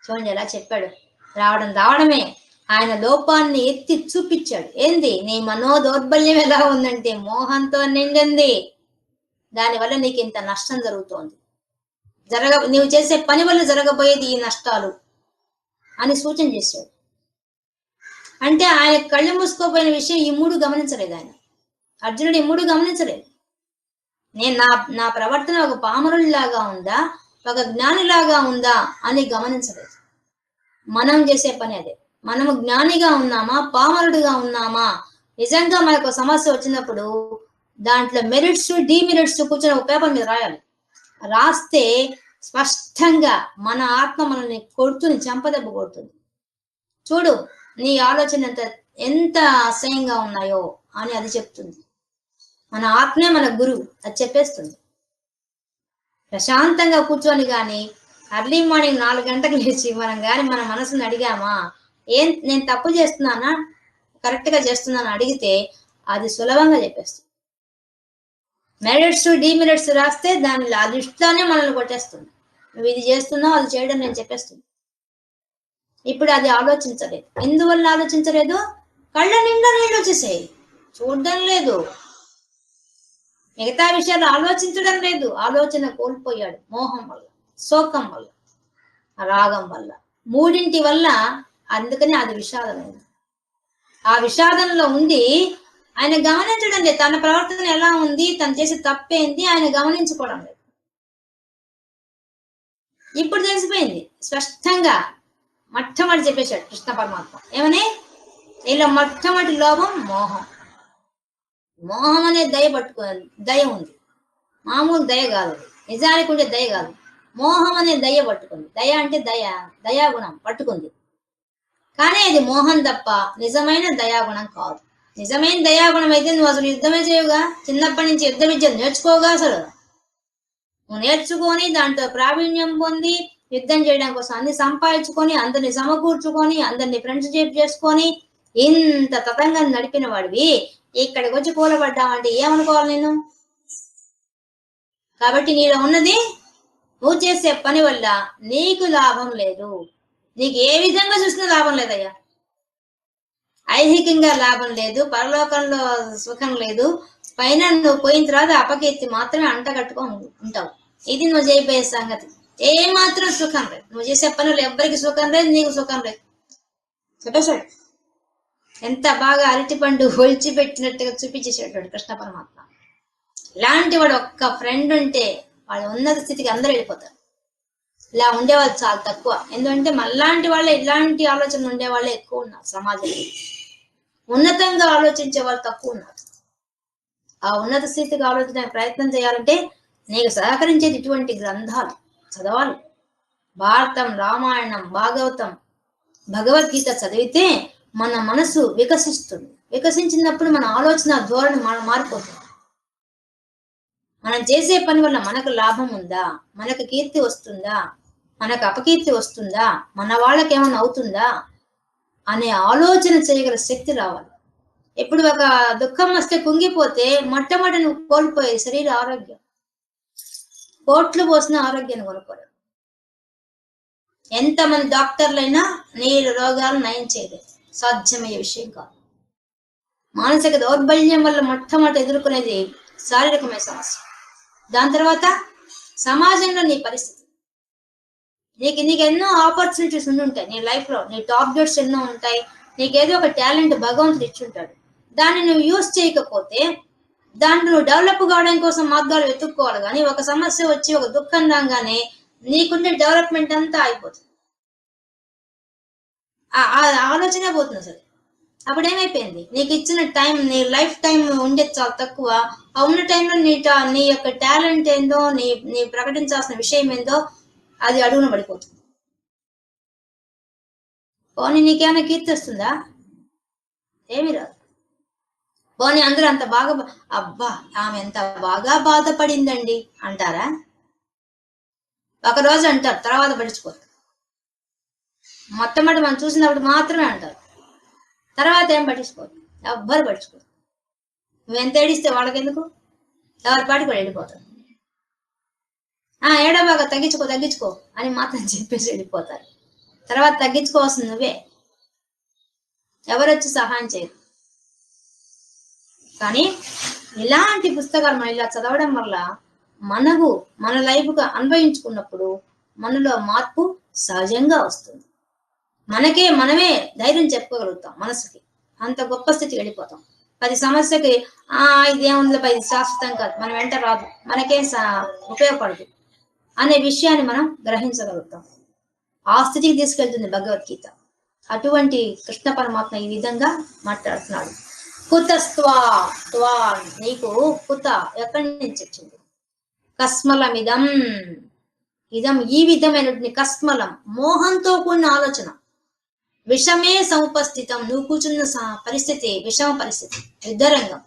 చూడండి ఎలా చెప్పాడు. రావడమే ఆయన లోపాన్ని ఎత్తి చూపించాడు. ఏంది నీ మనో దౌర్బల్యం ఎలా ఉందంటే మోహంతో నిండింది, దానివల్ల నీకు ఇంత నష్టం జరుగుతోంది, నీవు చేసే పని వల్ల జరగబోయేది ఈ నష్టాలు అని సూచన చేశాడు. అంటే ఆయన కళ్ళు మూసుకోపోయిన విషయం ఈ మూడు గమనించలేదు. ఆయన అర్జునుడు ఈ మూడు గమనించలేదు. నేను నా ప్రవర్తన ఒక పామరుడిలాగా ఉందా, ఒక జ్ఞానిలాగా ఉందా అని గమనించలేదు. మనం చేసే పని అదే. మనము జ్ఞానిగా ఉన్నామా, పామరుడిగా ఉన్నామా? నిజంగా మనకు సమస్య వచ్చినప్పుడు దాంట్లో మెరిట్స్ డిమెరిట్స్ కూర్చొని ఒక పేపర్ మీద రాయాలి. రాస్తే స్పష్టంగా మన ఆత్మ మనల్ని కొడుతుంది, చెంపదెబ్బ కొడుతుంది. చూడు నీ ఆలోచన ఎంత అసహ్యంగా ఉన్నాయో అని అది చెప్తుంది. మన ఆత్మే మన గురువు, అది చెప్పేస్తుంది. ప్రశాంతంగా కూర్చొని కానీ అర్లీ మార్నింగ్ 4 గంటలకు లేచి మనం కానీ మన మనసుని అడిగామా, నేను తప్పు చేస్తున్నానా, కరెక్ట్ గా చేస్తున్నాను అడిగితే అది సులభంగా చెప్పేస్తుంది. మెరిట్స్ డిమెరిట్స్ రాస్తే దానిలో అది ఇష్టానే మనల్ని కొట్టేస్తుంది. నువ్వు ఇది చేస్తున్నావు, అది చేయడం నేను చెప్పేస్తుంది. ఇప్పుడు అది ఆలోచించలేదు. ఎందువల్ల ఆలోచించలేదు? కళ్ళ నిండా నీళ్ళు వచ్చేసాయి, చూడడం లేదు, మిగతా విషయాలు ఆలోచించడం లేదు. ఆలోచన కోల్పోయాడు మోహం వల్ల, శోకం వల్ల, రాగం వల్ల, మూడింటి వల్ల. అందుకని అది విషాదమైంది. ఆ విషాదంలో ఉండి ఆయన గమనించడం లేదు. తన ప్రవర్తన ఎలా ఉంది, తను చేసే తప్పేంది ఆయన గమనించుకోవడం లేదు. ఇప్పుడు తెలిసిపోయింది స్పష్టంగా. మొట్టమొదటి చెప్పేశాడు కృష్ణ పరమాత్మ ఏమని, ఇలా మొట్టమొదటి లోపం మోహం. మోహం అనే దయ ఉంది. మామూలు దయ కాదు, నిజానికి ఉండే దయ కాదు. మోహం అనే దయ పట్టుకుంది. దయ అంటే దయాగుణం పట్టుకుంది. కానీ అది మోహం తప్ప నిజమైన దయాగుణం కాదు. నిజమైన దయాగుణం అయితే నువ్వు అసలు యుద్ధమే చేయవుగా. చిన్నప్పటి నుంచి యుద్ధ విద్య నేర్చుకోగా. అసలు నువ్వు నేర్చుకొని దాంట్లో ప్రావీణ్యం పొంది యుద్ధం చేయడం కోసం అన్ని సంపాదించుకొని, అందరిని సమకూర్చుకొని, అందరిని ఫ్రెండ్షిప్ చేసుకొని ఇంత తతంగా నడిపిన వాడివి ఇక్కడికి వచ్చి కూలబడ్డావంటే ఏమనుకోవాలి నేను? కాబట్టి నీలో ఉన్నది నువ్వు చేసే పని వల్ల నీకు లాభం లేదు. నీకు ఏ విధంగా చూసినా లాభం లేదయ్యా. ఐహికంగా లాభం లేదు, పరలోకంలో సుఖం లేదు, పైన నువ్వు పోయిన తర్వాత అపకీర్తి మాత్రమే అంటగట్టుకొని ఉంటావు. ఇది నువ్వు చేయబోయే సంగతి. ఏ మాత్రం సుఖం లేదు. నువ్వు చేసే పనులు ఎవ్వరికి సుఖం లేదు, నీకు సుఖం లేదు. చెప్పేశాడు. ఎంత బాగా అరటిపండు ఒలిచి పెట్టినట్టుగా చూపించేసాడు కృష్ణ పరమాత్మ. ఇలాంటి వాడు ఒక్క ఫ్రెండ్ ఉంటే వాళ్ళ ఉన్నత స్థితికి అందరూ వెళ్ళిపోతారు. ఇలా ఉండేవాళ్ళు చాలా తక్కువ. ఎందుకంటే మళ్ళాంటి వాళ్ళే, ఇలాంటి ఆలోచనలు ఉండేవాళ్ళే ఎక్కువ ఉన్నారు సమాజంలో. ఉన్నతంగా ఆలోచించే వాళ్ళు తక్కువ ఉన్నారు. ఆ ఉన్నత స్థితికి ఆలోచించడానికి ప్రయత్నం చేయాలంటే నీకు సహకరించేది ఇటువంటి గ్రంథాలు చదవాలి. భారతం, రామాయణం, భాగవతం, భగవద్గీత చదివితే మన మనసు వికసిస్తుంది. వికసించినప్పుడు మన ఆలోచన ధోరణి మారిపోతుంది. మనం చేసే పని వల్ల మనకు లాభం ఉందా, మనకు కీర్తి వస్తుందా, మనకు అపకీర్తి వస్తుందా, మన వాళ్ళకి ఏమైనా అవుతుందా అనే ఆలోచన చేయగల శక్తి రావాలి. ఎప్పుడు ఒక దుఃఖం వస్తే కుంగిపోతే మొట్టమొదటి నువ్వు కోల్పోయే శరీర ఆరోగ్యం. కోట్లు పోసిన ఆరోగ్యాన్ని కొనుక్కోరు. ఎంతమంది డాక్టర్లైనా నీ రోగాలు నయం చేయలేదు, సాధ్యమయ్యే విషయం కాదు. మానసిక దౌర్బల్యం వల్ల మొట్టమొదటి ఎదుర్కొనేది శారీరకమైన సమస్య. దాని తర్వాత సమాజంలో నీ పరిస్థితి. నీకు ఎన్నో ఆపర్చునిటీస్ ఉంటాయి నీ లైఫ్ లో. నీ టార్గెట్స్ ఎన్నో ఉంటాయి. నీకేదో ఒక టాలెంట్ భగవంతుడు ఇచ్చుంటాడు. దాన్ని నువ్వు యూజ్ చేయకపోతే దాంట్లో నువ్వు డెవలప్ కావడం కోసం మార్గాలు వెతుక్కోవాలి. కానీ ఒక సమస్య వచ్చి ఒక దుఃఖం రాగానే నీకుండే డెవలప్మెంట్ అంతా అయిపోతుంది. ఆ ఆలోచనే పోతుంది అసలు. అప్పుడు ఏమైపోయింది? నీకు ఇచ్చిన టైం, నీ లైఫ్ టైం ఉండేది చాలా తక్కువ. ఆ ఉన్న టైంలో నీ యొక్క టాలెంట్ ఏందో, నీ ప్రకటించాల్సిన విషయం ఏందో అది అడుగున పడిపోతుంది. పోనీ నీకేమైనా కీర్తి వస్తుందా? ఏమి రాదు. పోనీ అందరూ అంత బాగా, అబ్బా ఆమె ఎంత బాగా బాధపడిందండి అంటారా? ఒకరోజు అంటారు, తర్వాత పడిచిపోతారు. మొట్టమొదటి మనం చూసినప్పుడు మాత్రమే అంటారు, తర్వాత ఏం పట్టించుకోరు. ఎవ్వరు పట్టించుకోరు. నువ్వు ఎంత ఏడిస్తే వాళ్ళకెందుకు? ఎవరి పాటికి కూడా వెళ్ళిపోతారు. ఏడవగా తగ్గించుకో అని మాత్రం చెప్పేసి వెళ్ళిపోతారు. తర్వాత తగ్గించుకోవాల్సింది నువ్వే, ఎవరొచ్చి సహాయం చేయరు. కానీ ఇలాంటి పుస్తకాలు మనం ఇలా చదవడం వల్ల మన లైఫ్గా అన్వయించుకున్నప్పుడు మనలో మార్పు సహజంగా వస్తుంది. మనమే ధైర్యం చెప్పుకోగలుగుతాం. మనసుకి అంత గొప్ప స్థితికి వెళ్ళిపోతాం. 10 సమస్యకి ఇదేముందో 10 శాశ్వతం కాదు, మన వెంట రాదు, మనకేం ఉపయోగపడదు అనే విషయాన్ని మనం గ్రహించగలుగుతాం. ఆ స్థితికి తీసుకెళ్తుంది భగవద్గీత. అటువంటి కృష్ణ పరమాత్మ ఈ విధంగా మాట్లాడుతున్నాడు. కుతస్త్వా నీకు కుత ఎక్కడి నుంచి వచ్చింది? కస్మలమిదం, ఇదం ఈ విధమైనటువంటి కస్మలం, మోహంతో కూడిన ఆలోచన. విషమే సముపస్థితం, నువ్వు కూర్చున్న పరిస్థితి విషమ పరిస్థితి, యుద్ధరంగం.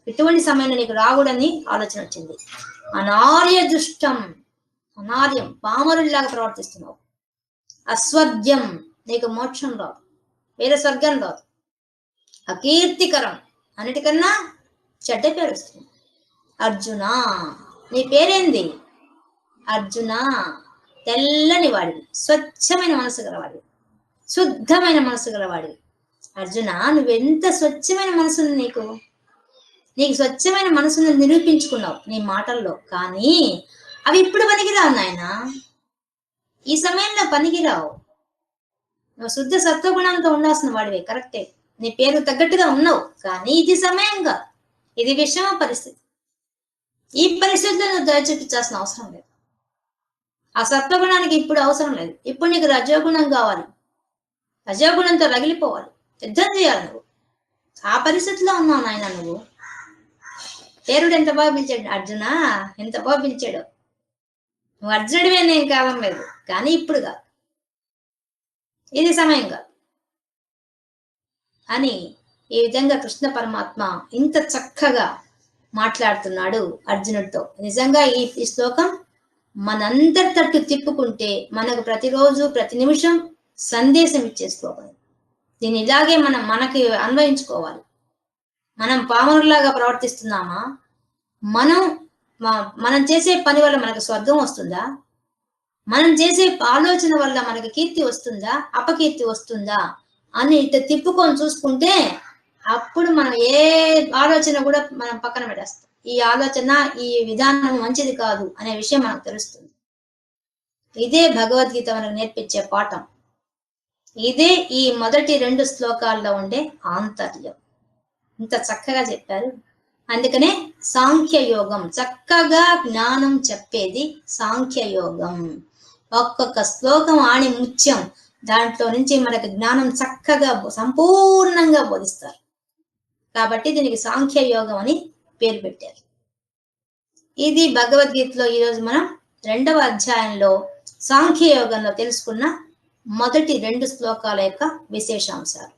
ఇటువంటి సమయంలో నీకు రాగుడని ఆలోచన వచ్చింది. అనార్య దుష్టం, అనార్యం పామరుల్లాగా ప్రవర్తిస్తున్నావు. అస్వర్గ్యం, నీకు మోక్షం రాదు, వేరే స్వర్గం రాదు. అకీర్తికరం, అన్నిటికన్నా చెడ్డ పేరు వస్తుంది. అర్జున, నీ పేరేంది? అర్జున, తెల్లని వాడివి, స్వచ్ఛమైన మనసు గలవాడివి, శుద్ధమైన మనసు గలవాడివి. అర్జున, నువ్వెంత స్వచ్ఛమైన మనసు నీకు స్వచ్ఛమైన మనసును నిరూపించుకున్నావు నీ మాటల్లో. కానీ అవి ఇప్పుడు పనికిరావు నాయన, ఈ సమయంలో పనికిరావు. నువ్వు శుద్ధ సత్వగుణంతో ఉండాల్సిన వాడివే, కరెక్టే, నీ పేరు తగ్గట్టుగా ఉన్నావు. కానీ ఇది సమయంగా, ఇది విషమ పరిస్థితి. ఈ పరిస్థితిలో నువ్వు దయ చూపించాల్సిన అవసరం లేదు. ఆ సత్వగుణానికి ఇప్పుడు అవసరం లేదు. ఇప్పుడు నీకు రజోగుణం కావాలి, రజోగుణంతో రగిలిపోవాలి, యుద్ధం చేయాలి. నువ్వు ఆ పరిస్థితిలో ఉన్నావు నాయన. నువ్వు పేరుడు ఎంత బాగా పిలిచాడు, అర్జున ఎంత బాగా పిలిచాడు. నువ్వు అర్జునుడివే, నేను కాలం లేదు, కానీ ఇప్పుడు కాదు, ఇది సమయం కాదు అని ఈ విధంగా కృష్ణ పరమాత్మ ఇంత చక్కగా మాట్లాడుతున్నాడు అర్జునుడితో. నిజంగా ఈ శ్లోకం మనందరి తట్టు తిప్పుకుంటే మనకు ప్రతిరోజు ప్రతి నిమిషం సందేశం ఇచ్చే శ్లోకం. దీన్ని ఇలాగే మనకి అన్వయించుకోవాలి. మనం పామరులాగా ప్రవర్తిస్తున్నామా? మనం చేసే పని వల్ల మనకు స్వర్గం వస్తుందా? మనం చేసే ఆలోచన వల్ల మనకి కీర్తి వస్తుందా, అపకీర్తి వస్తుందా అని ఇట్లా తిప్పుకొని చూసుకుంటే అప్పుడు మనం ఏ ఆలోచన కూడా మనం పక్కన పెట్టేస్తాం. ఈ ఆలోచన, ఈ విధానం మంచిది కాదు అనే విషయం మనకు తెలుస్తుంది. ఇదే భగవద్గీత మనకు నేర్పించే పాఠం. ఇదే ఈ మొదటి 2 శ్లోకాల్లో ఉండే ఆంతర్యం. ఇంత చక్కగా చెప్పారు. అందుకనే సాంఖ్యయోగం, చక్కగా జ్ఞానం చెప్పేది సాంఖ్యయోగం. ఒక్కొక్క శ్లోకం ఆణి ముత్యం, దాంట్లో నుంచి మనకు జ్ఞానం చక్కగా సంపూర్ణంగా బోధిస్తారు. కాబట్టి దీనికి సాంఖ్యయోగం అని పేరు పెట్టారు. ఇది భగవద్గీతలో ఈరోజు మనం 2వ అధ్యాయంలో సాంఖ్యయోగంలో తెలుసుకున్న మొదటి 2 శ్లోకాల యొక్క విశేషాంశాలు.